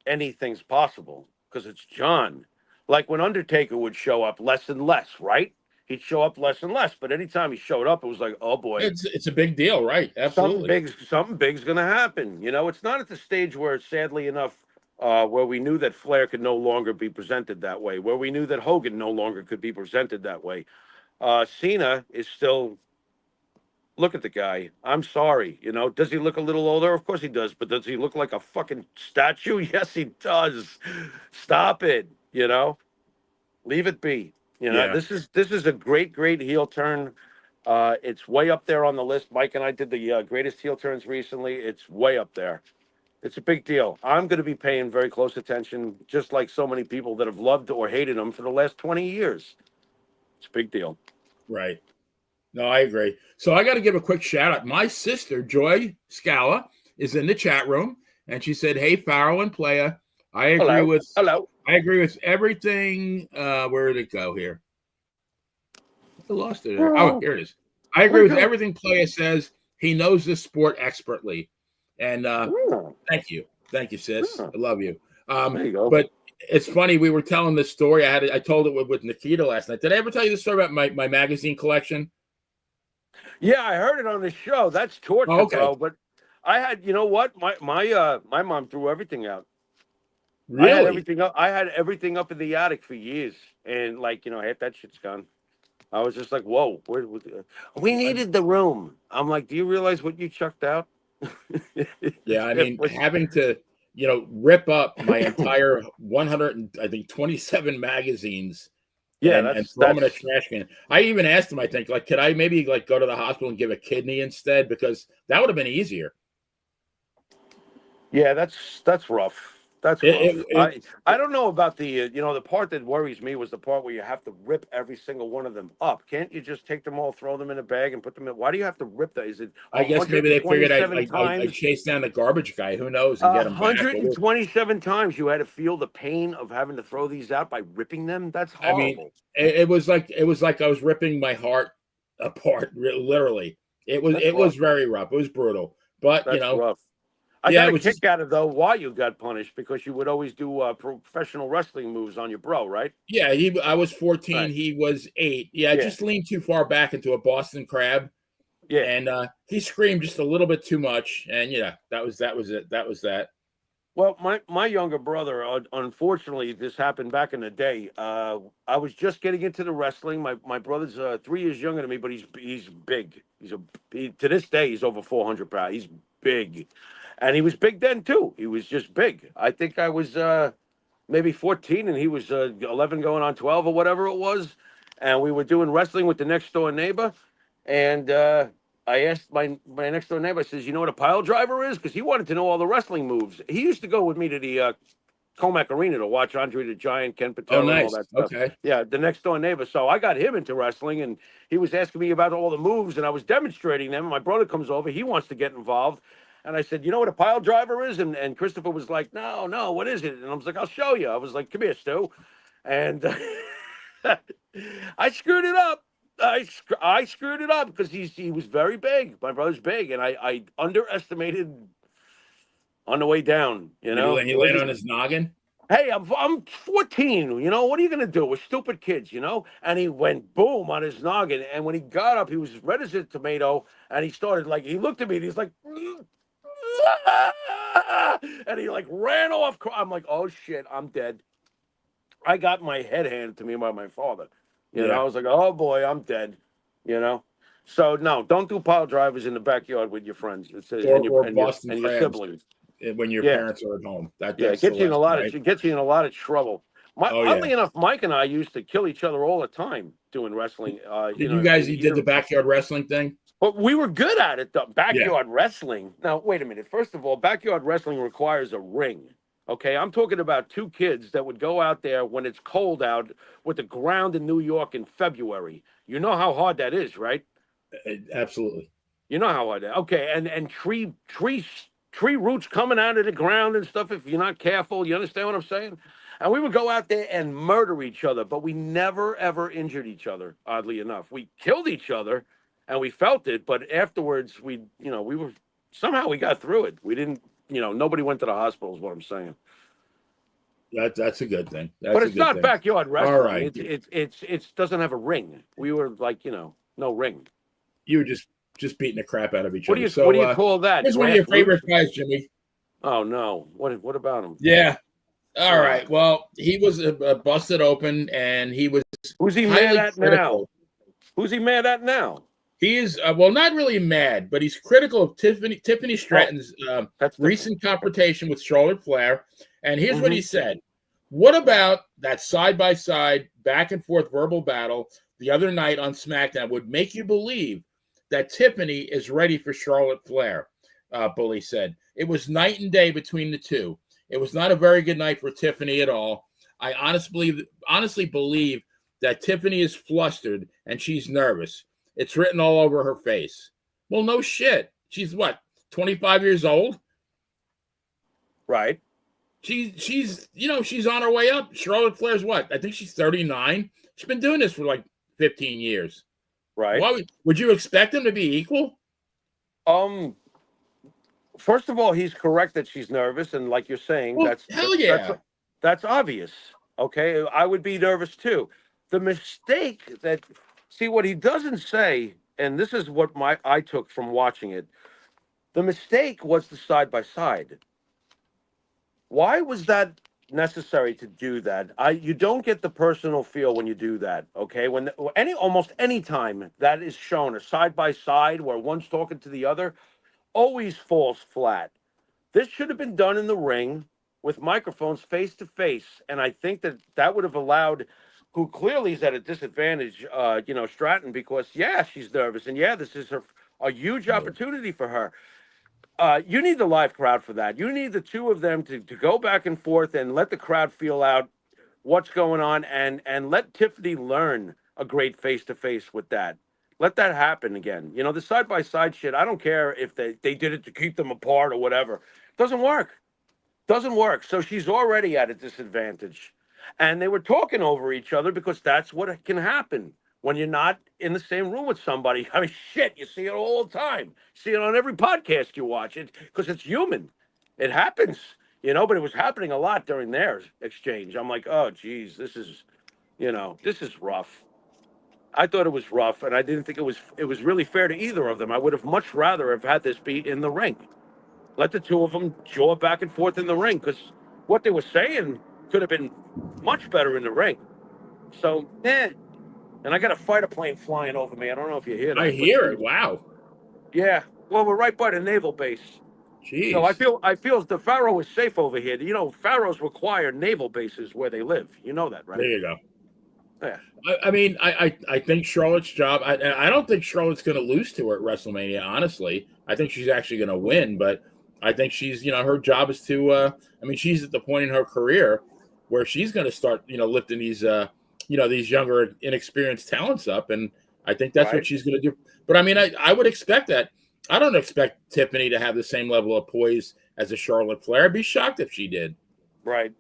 anything's possible because it's John. Like when Undertaker would show up less and less, right? He'd show up less and less, but anytime he showed up, it was like, oh boy, it's a big deal, right? Absolutely, something big's gonna happen. It's not at the stage where, sadly enough, where we knew that Flair could no longer be presented that way, where we knew that Hogan no longer could be presented that way. Cena is still. Look at the guy. I'm sorry. Does he look a little older? Of course he does. But does he look like a fucking statue? Yes, he does. Stop it. Leave it be. This is a great, great heel turn. It's way up there on the list. Mike and I did the greatest heel turns recently. It's way up there. It's a big deal. I'm going to be paying very close attention, just like so many people that have loved or hated him for the last 20 years. It's a big deal. Right. No, I agree. So I got to give a quick shout out. My sister, Joy Scala, is in the chat room, and she said, "Hey, Pharaoh and Playa, I agree with everything." Where did it go here? I lost it. Oh, here it is. I agree with everything Playa says. He knows this sport expertly, and thank you, sis. I love you. There you go. But it's funny. We were telling this story. I told it with Nikita last night. Did I ever tell you the story about my magazine collection? Yeah, I heard it on the show. That's torture, bro. But I had, what? My mom threw everything out. Really? I had everything up in the attic for years, and half that shit's gone. I was just like, whoa, we needed the room. I'm like, do you realize what you chucked out? Yeah, I It mean, was- having to, rip up my entire 100 and I think 27 magazines yeah, and throw them in a that's trash can. I even asked him, I think, like, could I maybe like go to the hospital and give a kidney instead? Because that would have been easier. yeah, that's rough. That's It, rough. it, I don't know about the the part that worries me was the part where you have to rip every single one of them up. Can't you just take them all, throw them in a bag, and put them in? Why do you have to rip that? Is it I guess maybe they figured 127 I times? chase down the garbage guy. Who knows and get him back. 127 times you had to feel the pain of having to throw these out by ripping them. That's I mean, horrible. it was like I was ripping my heart apart, literally. That's It rough. was very rough. It was brutal, but That's rough. I yeah, got it a was just kick out of though why you got punished because you would always do professional wrestling moves on your bro, right? yeah. I was 14, Right. he was 8. Yeah, I Yeah. just leaned too far back into a Boston Crab, Yeah. and he screamed just a little bit too much, and yeah, that was it. That was that. Well, my younger brother, unfortunately, this happened back in the day. I was just getting into the wrestling. My brother's 3 years younger than me, but he's big. To this day he's over 400 pounds. He's big, and he was big then too. He was just big. I think I was maybe 14, and he was 11 going on 12 or whatever it was, and we were doing wrestling with the next door neighbor, and I asked my next door neighbor. I says, "You know what a pile driver is?" Because he wanted to know all the wrestling moves. He used to go with me to the Comac Arena to watch Andre the Giant, Ken Oh, Patera, and all nice. that stuff. Okay. Yeah, the next door neighbor. So I got him into wrestling, and he was asking me about all the moves, and I was demonstrating them. My brother comes over. He wants to get involved. And I said, "You know what a pile driver is?" And Christopher was like, "No, no, what is it?" And I was like, "I'll show you." I was like, "Come here, Stu." And I screwed it up. I screwed it up because he was very big. My brother's big, and I underestimated on the way down. You Did know, he it was land on just, his noggin? hey, I'm 14. You know, what are you gonna do? We're stupid kids, you know. And he went boom on his noggin, and when he got up, he was red as a tomato, and he started like he looked at me, and he's like. And he like ran off. I'm like, oh shit, I'm dead. I got my head handed to me by my father. You know, I Yeah. was like, oh boy, I'm dead. You know, so no, don't do pile drivers in the backyard with your friends. It's Or Boston and your crabs siblings. when your Yeah, parents are at home. yeah, it That's the gets you in a lesson, lot of right? it gets you in a lot of trouble. Oh yeah. Oddly enough, Mike and I used to kill each other all the time doing wrestling. Did you did the backyard wrestling thing? But we were good at it, though. Yeah. Backyard wrestling. Now, wait a minute. First of all, backyard wrestling requires a ring. Okay, I'm talking about two kids that would go out there when it's cold out with the ground in New York in February. You know how hard that is, right? Absolutely. You know how hard that. Okay, and tree roots coming out of the ground and stuff. If you're not careful, you understand what I'm saying? And we would go out there and murder each other, but we never ever injured each other. Oddly enough, we killed each other, and we felt it. But afterwards, we were somehow we got through it. We didn't, nobody went to the hospital. Is what I'm saying. That's a good thing. But That's a it's good not thing. backyard All wrestling. right. It doesn't have a ring. We were like, no ring. You were just beating the crap out of each What do other. you So what do you call that? here's one of your Grassroots? favorite guys, Jimmy. Oh no! What about him? Yeah. All Oh. right. Well, he was busted open, and he was Who's he mad highly at critical. now? Who's he mad at now? He is well, not really mad, but he's critical of Tiffany Stratton's That's recent confrontation with Charlotte Flair. And here's what Mhm. he said: "What about that side-by-side, back-and-forth verbal battle the other night on SmackDown would make you believe that Tiffany is ready for Charlotte Flair?" Bully said it was night and day between the two. It was not a very good night for Tiffany at all. I honestly believe that Tiffany is flustered and she's nervous. It's written all over her face. Well, no shit. She's what, 25 years old? Right. She's on her way up. Charlotte Flair's what? I think she's 39. She's been doing this for like 15 years. Right. Why would you expect them to be equal? First of all, he's correct that she's nervous, and like you're saying, Well, hell yeah. that's obvious. Okay, I would be nervous too. The mistake see what he doesn't say, and this is what I took from watching it. The mistake was the side by side. Why was that necessary to do that. You don't get the personal feel when you do that. Okay, when almost any time that is shown, a side by side where one's talking to the other, always falls flat. This should have been done in the ring with microphones face to face, and I think that would have allowed, who clearly is at a disadvantage, Stratton, because yeah, she's nervous, and yeah, this is a huge opportunity for her. You need the live crowd for that. You need the two of them to go back and forth and let the crowd feel out what's going on, and let Tiffany learn a great face to face with that. Let that happen again. The side by side shit, I don't care if they did it to keep them apart or whatever. Doesn't work. Doesn't work. So she's already at a disadvantage. And they were talking over each other because that's what can happen when you're not in the same room with somebody. I mean, shit, you see it all the time. You see it on every podcast you watch it because it's human. It happens, but it was happening a lot during their exchange. I'm like, oh, geez, this is rough. I thought it was rough, and I didn't think it was really fair to either of them. I would have much rather have had this be in the ring. Let the two of them jaw back and forth in the ring, because what they were saying could have been much better in the ring. So, And I got a fighter plane flying over me. I don't know if you hear that. I hear it. Wow. Yeah. Well, we're right by the naval base. Jeez. So I feel the Pharaoh is safe over here. Pharaohs require naval bases where they live. You know that, right? There you go. Yeah. I mean, I think Charlotte's job. I don't think Charlotte's going to lose to her at WrestleMania. Honestly, I think she's actually going to win. But I think she's, her job is to. I mean, she's at the point in her career where she's going to start, lifting these, these younger, inexperienced talents up, and I think that's what she's going to do. But I mean, I would expect that. I don't expect Tiffany to have the same level of poise as a Charlotte Flair. I'd be shocked if she did. Right.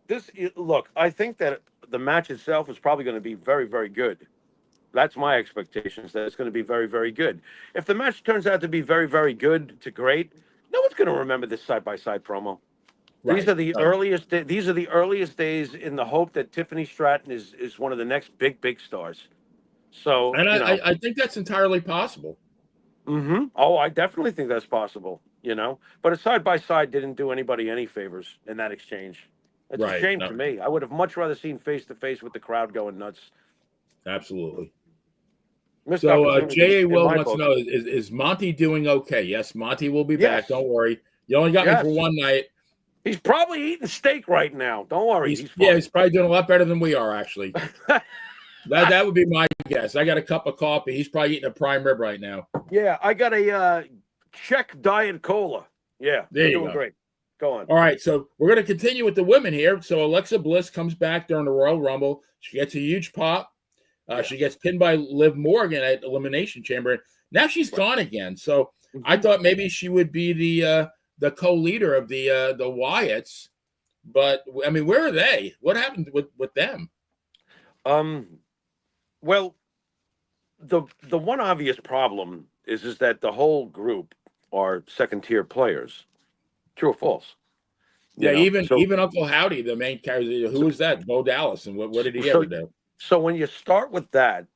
Look, I think that the match itself is probably going to be very, very good. That's my expectations, that it's going to be very, very good. If the match turns out to be very, very good to great, no one's going to remember this side-by-side promo. Right. These are the earliest. These are the earliest days in the hope that Tiffany Stratton is one of the next big stars. So, and I think that's entirely possible. Mm-hmm. Oh, I definitely think that's possible. But a side-by-side didn't do anybody any favors in that exchange. It's a shame to me. I would have much rather seen face-to-face with the crowd going nuts. Absolutely. So J.A. Will wants to know, is Monty doing okay? Yes, Monty will be back. Don't worry. You only got me for one night. He's probably eating steak right now. Don't worry. He's probably doing a lot better than we are, actually. that would be my guess. I got a cup of coffee. He's probably eating a prime rib right now. Yeah, I got a Czech Diet Cola. Yeah, there you doing go. Great. Go on. All right, so we're going to continue with the women here. So Alexa Bliss comes back during the Royal Rumble. She gets a huge pop. She gets pinned by Liv Morgan at Elimination Chamber. Now she's gone again. So I thought maybe she would be the co-leader of the Wyatts. But, I mean, where are they? What happened with them? Well, the one obvious problem is that the whole group are second-tier players. True or false? Yeah, even Uncle Howdy, the main character, who was that? Bo Dallas, and what did he ever do? So when you start with that,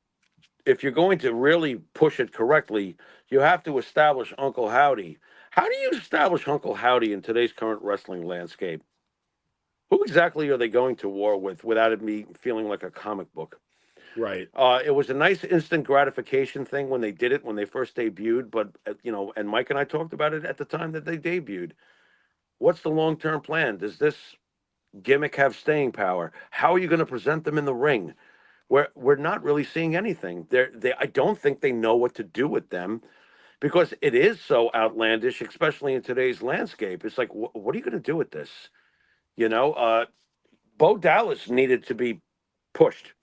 if you're going to really push it correctly, you have to establish Uncle Howdy. How do you establish Uncle Howdy in today's current wrestling landscape? Who exactly are they going to war with without it me feeling like a comic book? Right. It was a nice instant gratification thing when they did it, when they first debuted, but, and Mike and I talked about it at the time that they debuted. What's the long-term plan? Does this gimmick have staying power? How are you going to present them in the ring? We're not really seeing anything. I don't think they know what to do with them, because it is so outlandish, especially in today's landscape. It's like, what are you going to do with this? Bo Dallas needed to be pushed.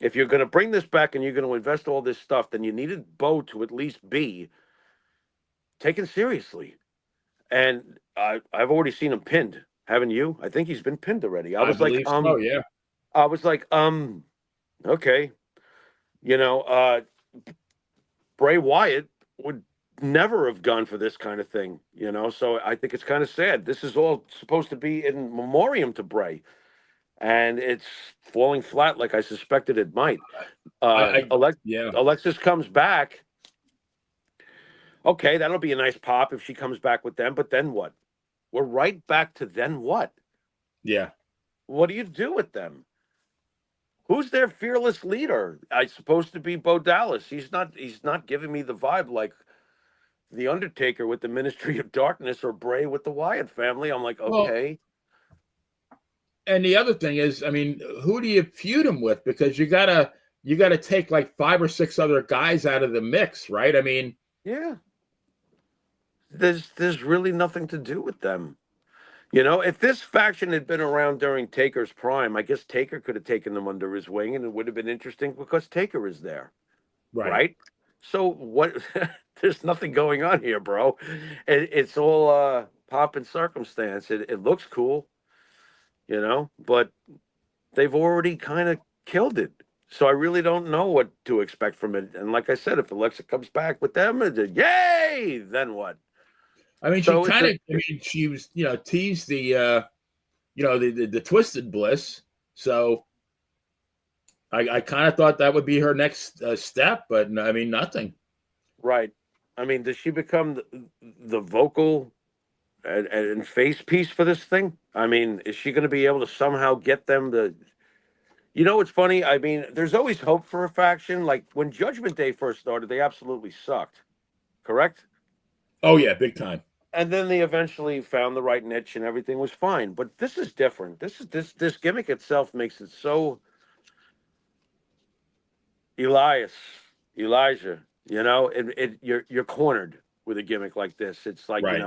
If you're going to bring this back and you're going to invest all this stuff, then you needed Bo to at least be taken seriously. And I've already seen him pinned. Haven't you? I think he's been pinned already. I was like, so, yeah. I was like, okay. Bray Wyatt would never have gone for this kind of thing, so I think it's kind of sad. This is all supposed to be in memoriam to Bray, and it's falling flat like I suspected it might. Alexis comes back. Okay, that'll be a nice pop if she comes back with them, but then what? We're right back to then what? Yeah. What do you do with them? Who's their fearless leader? I supposed to be Bo Dallas. He's not. He's not giving me the vibe like the Undertaker with the Ministry of Darkness or Bray with the Wyatt family. I'm like, Well, okay, and the other thing is, I mean, who do you feud him with? Because you gotta take like 5 or 6 other guys out of the mix, right? I mean, yeah. There's really nothing to do with them. You know, if this faction had been around during Taker's prime, I guess Taker could have taken them under his wing, and it would have been interesting because Taker is there, right. right? So what? There's nothing going on here, bro. It's all pomp and circumstance. It looks cool, you know, but they've already kind of killed it. So I really don't know what to expect from it. And like I said, if Alexa comes back with them, it's a yay! Then what? I mean, she So it's kind a of, I mean, she was, teased the Twisted Bliss. So I kind of thought that would be her next step, but I mean, nothing. right. I mean, does she become the vocal and face piece for this thing? I mean, is she going to be able to somehow get them to? You know, what's funny. I mean, there's always hope for a faction. Like when Judgment Day first started, they absolutely sucked. Correct. Oh yeah, big time. And then they eventually found the right niche, and everything was fine. But this is different. This gimmick itself makes it so Elijah. You know, you're cornered with a gimmick like this. It's like Right.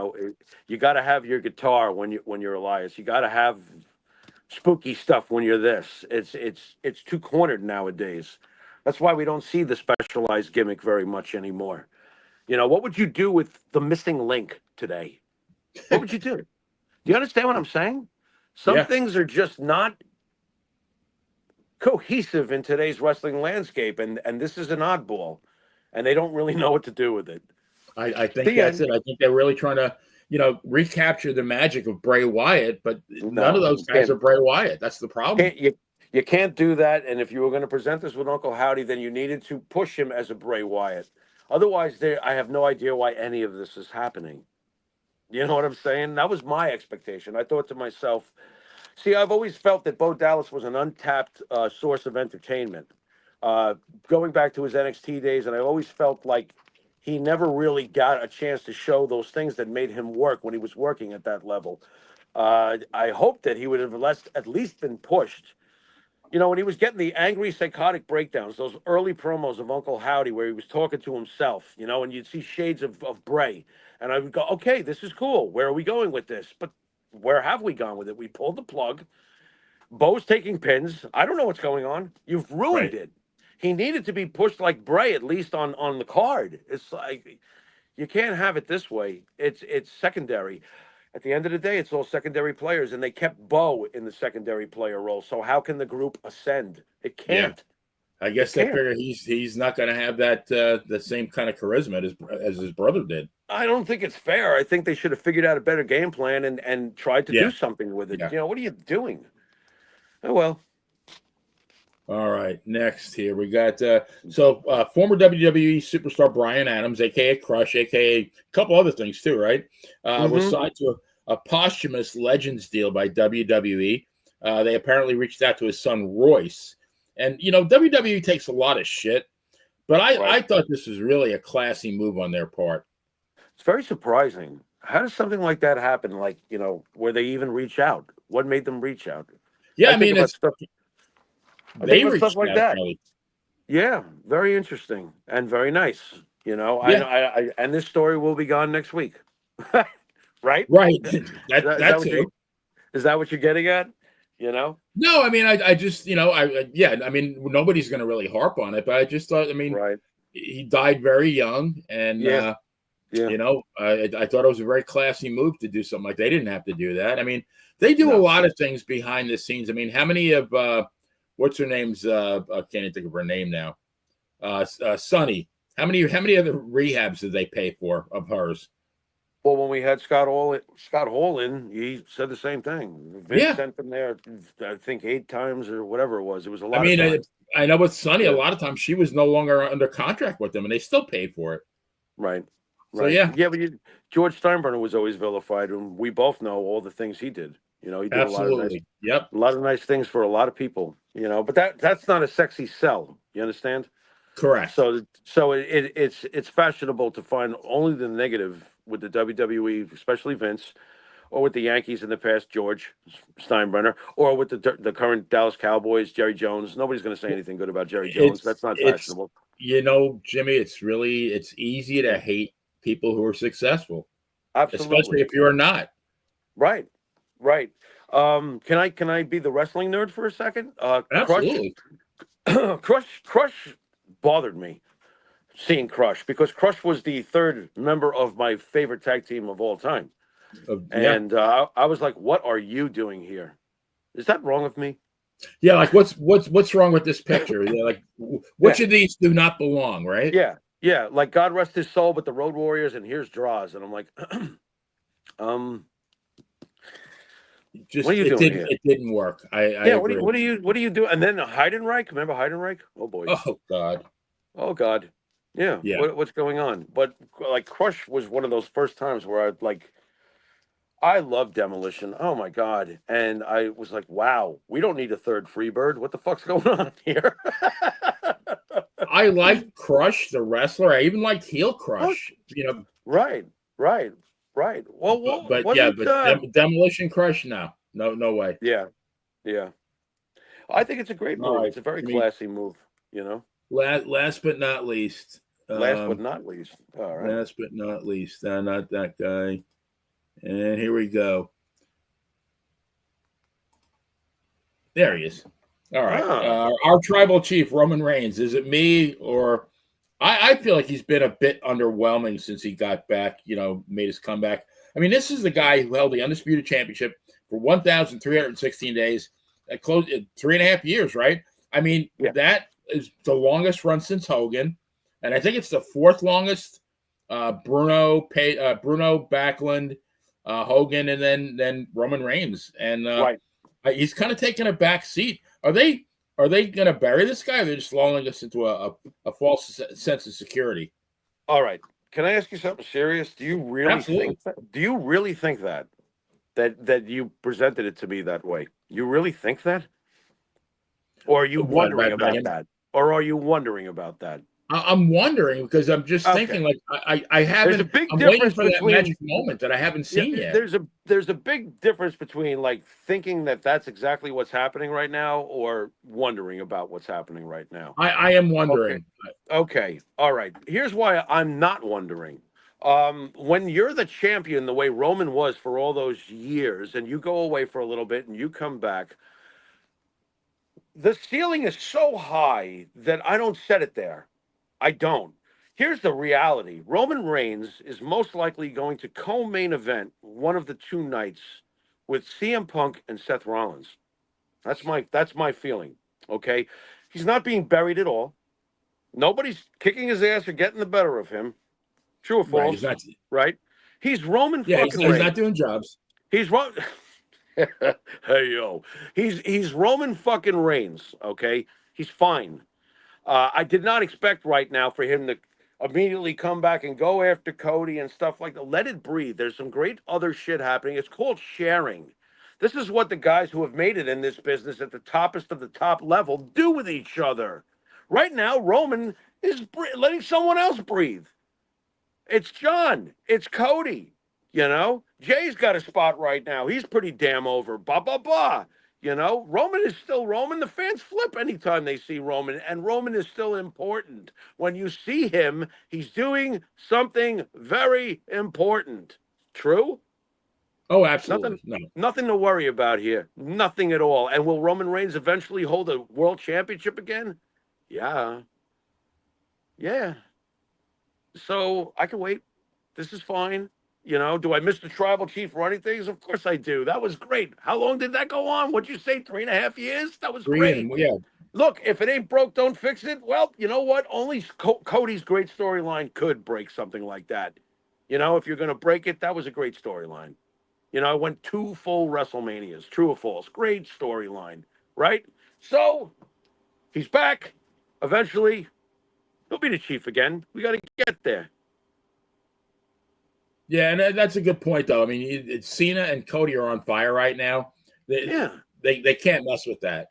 you got to have your guitar when you're Elias. You got to have spooky stuff when you're this. It's too cornered nowadays. That's why we don't see the specialized gimmick very much anymore. You know, what would you do with the missing link today? What would you do? Do you understand what I'm saying? Some Yeah, things are just not cohesive in today's wrestling landscape, and this is an oddball, and they don't really know what to do with it. I think The that's end. it. I think they're really trying to, recapture the magic of Bray Wyatt, but none of No, those you guys are can't. Bray Wyatt. That's the problem. Can't you can't do that. And if you were going to present this with Uncle Howdy, then you needed to push him as a Bray Wyatt. Otherwise, I have no idea why any of this is happening. You know what I'm saying? That was my expectation. I thought to myself, see, I've always felt that Bo Dallas was an untapped source of entertainment. Going back to his NXT days, and I always felt like he never really got a chance to show those things that made him work when he was working at that level. I hope that he would have at least been pushed. You know, when he was getting the angry, psychotic breakdowns, those early promos of Uncle Howdy where he was talking to himself, and you'd see shades of Bray. And I would go, okay, this is cool. Where are we going with this? But where have we gone with it? We pulled the plug. Bo's taking pins. I don't know what's going on. You've ruined Right. it. He needed to be pushed like Bray, at least on the card. It's like you can't have it this way. It's secondary. At the end of the day, it's all secondary players, and they kept Bo in the secondary player role. So how can the group ascend? It Yeah. can't. I It guess they can't. figure he's not going to have that same kind of charisma as his brother did. I don't think it's fair. I think they should have figured out a better game plan and tried to Yeah. do something with it. Yeah. What are you doing? Oh well. All right, next here we got former WWE superstar Brian Adams, aka Crush, aka a couple other things too, right? Was signed to a posthumous Legends deal by WWE. They apparently reached out to his son Royce, and WWE takes a lot of shit, but I thought this was really a classy move on their part. It's very surprising. How does something like that happen? Like, where they even reach out? What made them reach out? Yeah, I think about stuff. they reached stuff like out, that. probably. Yeah, very interesting and very nice. Yeah. I and this story will be gone next week, right? Right. Is that what you're getting at? No, I mean, I just, I mean, nobody's going to really harp on it, but I just thought, I mean, Right. he died very young, and Yeah. I thought it was a very classy move to do something like that. They didn't have to do that. I mean, they do a lot of things behind the scenes. I mean, how many of what's her name's? I can't even think of her name now. Sunny. How many other rehabs did they pay for of hers? Well, when we had Scott Hall in, he said the same thing. Vince sent them there, I think 8 times or whatever it was. It was a lot. I mean, of times. I know with Sunny, a lot of times she was no longer under contract with them, and they still paid for it. Right. So yeah, but George Steinbrenner was always vilified, and we both know all the things he did. You know, he did Absolutely. Yep. a lot of nice things for a lot of people. You know, but that's not a sexy sell. You understand? Correct. So it's fashionable to find only the negative with the WWE, especially Vince, or with the Yankees in the past, George Steinbrenner, or with the current Dallas Cowboys, Jerry Jones. Nobody's going to say anything good about Jerry Jones. That's not fashionable. Jimmy, it's easy to hate people who are successful. Absolutely. Especially if you're not. Right. Can I be the wrestling nerd for a second? Absolutely. Crush bothered me seeing Crush, because Crush was the third member of my favorite tag team of all time. And I was like, what are you doing here? Is that wrong with me? Yeah, like what's wrong with this picture? Yeah, like which of these do not belong, right? Yeah. Like, God rest his soul, but the Road Warriors, and here's Draws, and I'm like, Just what are you doing here? It didn't work. I agree. What do you do? And then Heidenreich, remember Heidenreich? Oh boy. Oh God. Yeah. Yeah. What's going on? But like, Crush was one of those first times where I love Demolition. Oh my God. And I was like, wow, we don't need a third Freebird. What the fuck's going on here? I like Crush, the wrestler. I even liked heel Crush. You know. Right. Well, but Demolition Crush, no way. Yeah. I think it's a great move. Right. It's a very classy move, you know. Last but not least. All right. Last but not least. Not that guy. And here we go. There he is. All right. Our tribal chief, Roman Reigns. Is it me, or I feel like he's been a bit underwhelming since he got back, made his comeback. I mean, this is the guy who held the Undisputed Championship for 1,316 days, close 3.5 years, right? I mean, that is the longest run since Hogan, and I think it's the fourth longest. Bruno Backlund, Hogan, and then Roman Reigns, and he's kind of taking a back seat. Are they going to bury this guy? Or they're just lulling us into a false sense of security. All right. Can I ask you something serious? Do you really think that you presented it to me that way? You really think that? Or are you wondering about that? I'm wondering, because I'm just thinking, like, I haven't. There's a big I'm difference waiting for that magic moment that I haven't seen yet. There's a big difference between, like, thinking that that's exactly what's happening right now, or wondering about what's happening right now. I am wondering. Okay. All right. Here's why I'm not wondering. When you're the champion, the way Roman was for all those years, and you go away for a little bit and you come back, the ceiling is so high that I don't set it there. I don't. Here's the reality. Roman Reigns is most likely going to co-main event one of the two nights with CM Punk and Seth Rollins. That's my feeling. Okay. He's not being buried at all. Nobody's kicking his ass or getting the better of him. True or false? Right? He's Roman fucking Reigns. He's not doing jobs. He's hey yo. He's Roman fucking Reigns, okay? He's fine. I did not expect right now for him to immediately come back and go after Cody and stuff like that. Let it breathe. There's some great other shit happening. It's called sharing. This is what the guys who have made it in this business at the toppest of the top level do with each other. Right now, Roman is letting someone else breathe. It's John. It's Cody. Jay's got a spot right now. He's pretty damn over. Roman is still Roman. The fans flip anytime they see Roman, and Roman is still important. When you see him, he's doing something very important. True? Oh, absolutely. Nothing to worry about here. Nothing at all. And will Roman Reigns eventually hold a world championship again? Yeah. So I can wait. This is fine. Do I miss the tribal chief running things? Of course I do. That was great. How long did that go on? What'd you say, 3.5 years? That was great. Yeah. Look, if it ain't broke, don't fix it. Well, you know what? Only Cody's great storyline could break something like that. If you're going to break it, that was a great storyline. I went 2 full WrestleManias. True or false? Great storyline, right? So, he's back. Eventually, he'll be the chief again. We got to get there. Yeah, and that's a good point, though. I mean, Cena and Cody are on fire right now. They can't mess with that.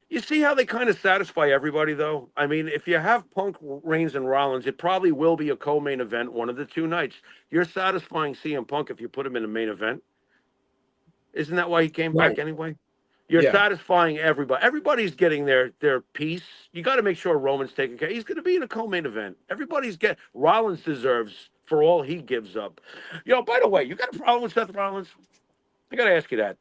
You see how they kind of satisfy everybody, though? I mean, if you have Punk, Reigns, and Rollins, it probably will be a co-main event one of the 2 nights. You're satisfying CM Punk if you put him in a main event. Isn't that why he came back anyway? You're satisfying everybody. Everybody's getting their piece. You got to make sure Roman's taken care. He's going to be in a co-main event. Rollins deserves for all he gives up. By the way, you got a problem with Seth Rollins? I got to ask you that.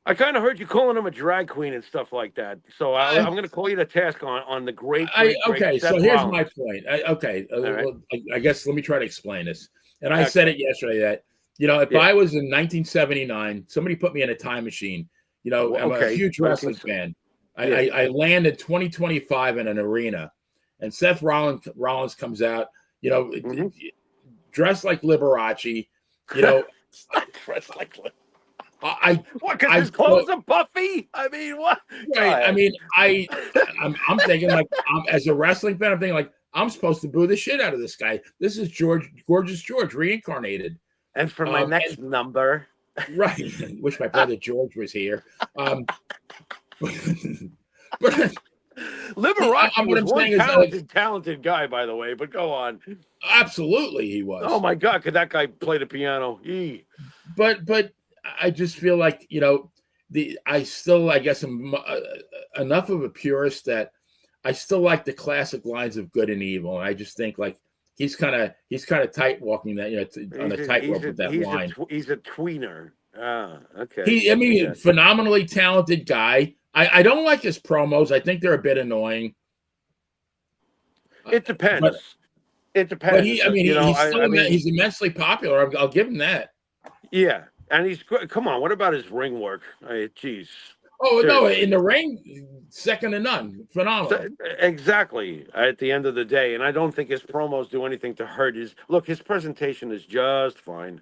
I kind of heard you calling him a drag queen and stuff like that. So I'm going to call you to task on the great okay, Seth so here's Rollins. my point. Right. Well, I guess let me try to explain this. And I said it yesterday that, if I was in 1979, somebody put me in a time machine. I'm a huge wrestling fan. I land in 2025 in an arena, and Seth Rollins comes out, dressed like Liberace, dressed like what? Because his clothes are puffy. I mean, what? Right. I mean, I'm thinking like, as a wrestling fan, I'm thinking like, I'm supposed to boo the shit out of this guy. This is Gorgeous George reincarnated. And for my next number, right? Wish my brother George was here. But Liberace was one talented guy, by the way. But go on. Absolutely, he was. Oh my God, could that guy play the piano? But I just feel like I still, I guess, am enough of a purist that I still like the classic lines of good and evil, and I just think like he's kind of tight walking that on a tightrope with that line. He's a tweener. Okay. Phenomenally talented guy. I don't like his promos. I think they're a bit annoying. It depends. It depends. But he's immensely popular. I'll give him that. Yeah. And he's come on. What about his ring work? Jeez. Oh no! In the ring, second to none. Phenomenal. Exactly. At the end of the day, and I don't think his promos do anything to hurt his. Look, his presentation is just fine.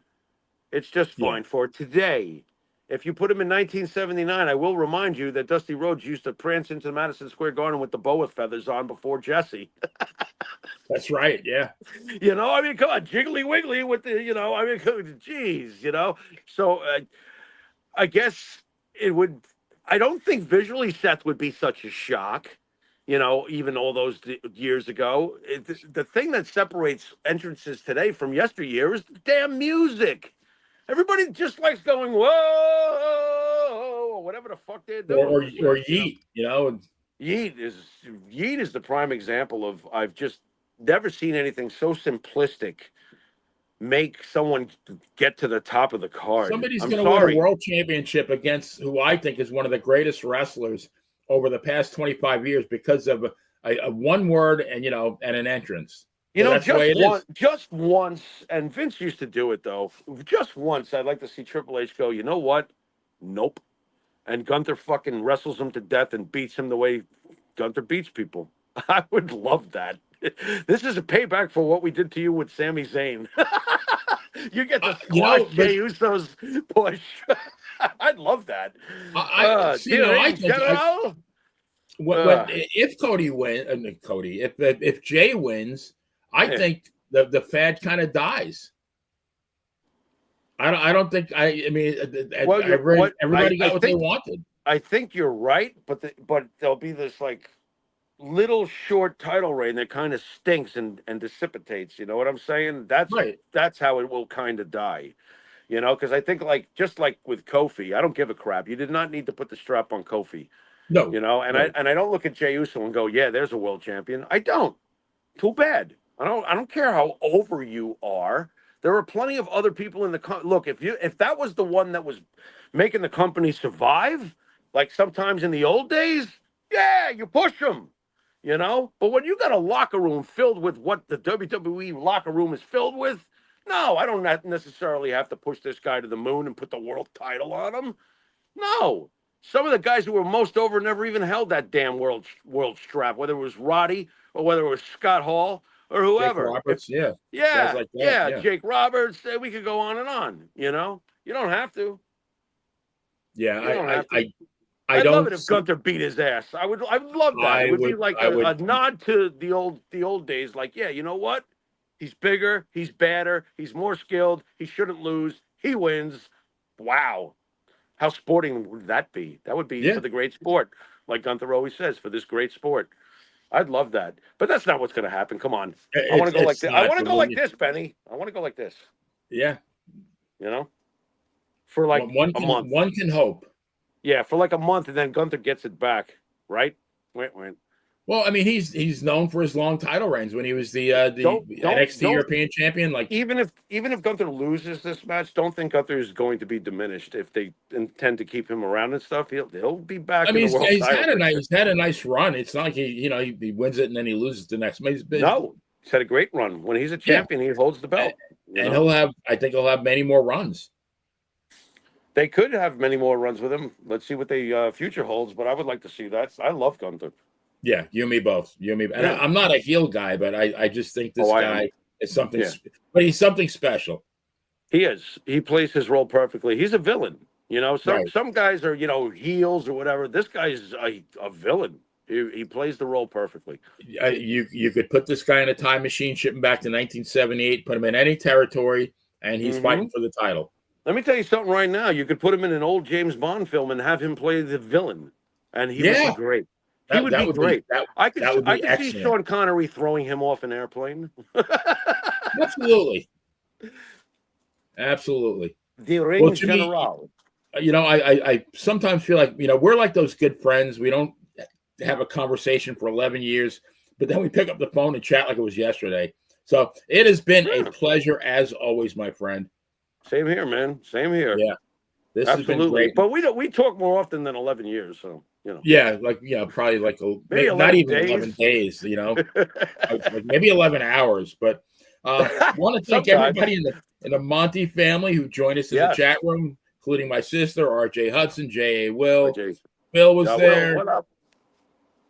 It's just fine for today. If you put him in 1979, I will remind you that Dusty Rhodes used to prance into Madison Square Garden with the boa feathers on before Jesse. That's right. Yeah. Come on, jiggly wiggly with the, geez, So I guess it would. I don't think visually Seth would be such a shock, even all those years ago. The thing that separates entrances today from yesteryear is the damn music. Everybody just likes going, whoa, or whatever the fuck they're doing. Or yeet, Yeet is the prime example of I've just never seen anything so simplistic make someone get to the top of the card. Somebody's going to win a world championship against who I think is one of the greatest wrestlers over the past 25 years because of a one word and an entrance. Just once, and Vince used to do it though. Just once, I'd like to see Triple H go, you know what? Nope. And Gunther fucking wrestles him to death and beats him the way Gunther beats people. I would love that. This is a payback for what we did to you with Sami Zayn. You get to squash Jey Uso's push. I'd love that. If Cody wins, if Jey wins, I think the fad kind of dies. I don't think. Everybody got what they wanted. I think you're right, but there'll be this like little short title reign that kind of stinks and dissipates. You know what I'm saying? That's right. That's how it will kind of die. Because I think just like with Kofi, I don't give a crap. You did not need to put the strap on Kofi. No. I don't look at Jey Uso and go, yeah, there's a world champion. I don't. Too bad. I don't care how over you are. There are plenty of other people in the look. If that was the one that was making the company survive, like sometimes in the old days, yeah, you push them. But when you got a locker room filled with what the WWE locker room is filled with, no, I don't necessarily have to push this guy to the moon and put the world title on him. No. Some of the guys who were most over never even held that damn world strap, whether it was Roddy or whether it was Scott Hall or whoever. Jake Roberts, Jake Roberts. We could go on and on. You don't have to. Yeah, I'd love it if Gunther beat his ass. I would love that. It would be like a nod to the old days. Like, yeah, you know what? He's bigger. He's badder. He's more skilled. He shouldn't lose. He wins. Wow. How sporting would that be? That would be for the great sport, like Gunther always says, for this great sport. I'd love that. But that's not what's going to happen. Come on. I want to go like this. I want to go like this, Benny. I want to go like this. Yeah. You know? For like a month. One can hope. Yeah, for like a month, and then Gunther gets it back, right? Wait. Well, I mean, he's known for his long title reigns when he was the NXT European champion. Like even if Gunther loses this match, don't think Gunther is going to be diminished if they intend to keep him around and stuff. He'll be back. I mean, in the world he's had a nice run. It's not like he wins it and then he loses the next. He's had a great run. When he's a champion, he holds the belt, and I think he'll have many more runs. They could have many more runs with him. Let's see what the future holds. But I would like to see that. I love Gunther. Yeah, you and me both. And I'm not a heel guy, but I just think this guy is something. Yeah. But he's something special. He is. He plays his role perfectly. He's a villain. Some guys are heels or whatever. This guy's a villain. He plays the role perfectly. You could put this guy in a time machine, ship him back to 1978, put him in any territory, and he's fighting for the title. Let me tell you something right now. You could put him in an old James Bond film and have him play the villain, and he would be great. He would be great. I could see Sean Connery throwing him off an airplane. Absolutely. The ring general. I sometimes feel like we're like those good friends. We don't have a conversation for 11 years, but then we pick up the phone and chat like it was yesterday. So it has been a pleasure as always, my friend. Same here, man. Same here. Yeah, this absolutely. Has been great. But we talk more often than 11 years, so Yeah, probably maybe not even 11 days. Like maybe 11 hours. But I want to thank everybody in the Monte family who joined us in the chat room, including my sister, RJ Hudson, J.A. Will. Phil was there. What up?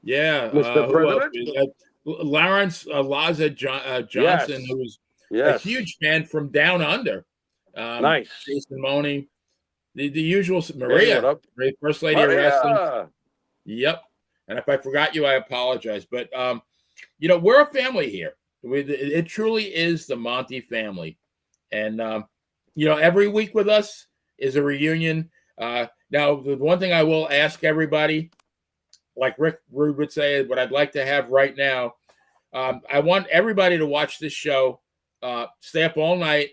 Yeah, Mr. President. Lawrence Laza Johnson, who was a huge fan from down under. Nice. Jason Money, the usual Maria, First Lady of Wrestling. Yep. And if I forgot you, I apologize. But we're a family here. It truly is the Monte family, and every week with us is a reunion. Now, the one thing I will ask everybody, like Rick Rude would say, what I'd like to have right now, I want everybody to watch this show, stay up all night,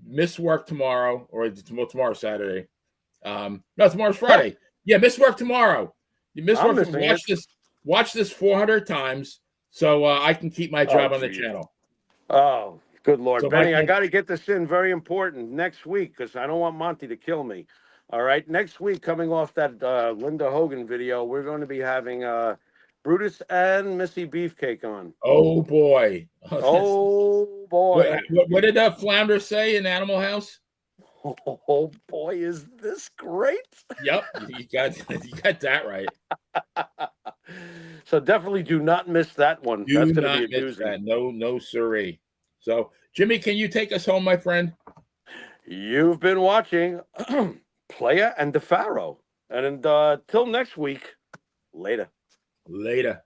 miss work tomorrow, or tomorrow Saturday. No, tomorrow's Friday. Yeah, miss work tomorrow. You miss work. Watch this 400 times so I can keep my job on the channel. Oh, good Lord. So Benny, I got to get this in. Very important next week because I don't want Monty to kill me. All right. Next week, coming off that Linda Hogan video, we're going to be having Brutus and Missy Beefcake on. Oh, boy. Oh, boy. What did Flounder say in Animal House? Oh, boy, is this great? Yep. You got that right. So definitely do not miss that one. That's going to be a doozy. No, siree. So, Jimmy, can you take us home, my friend? You've been watching Playa and the Pharaoh. And till next week, later. Later.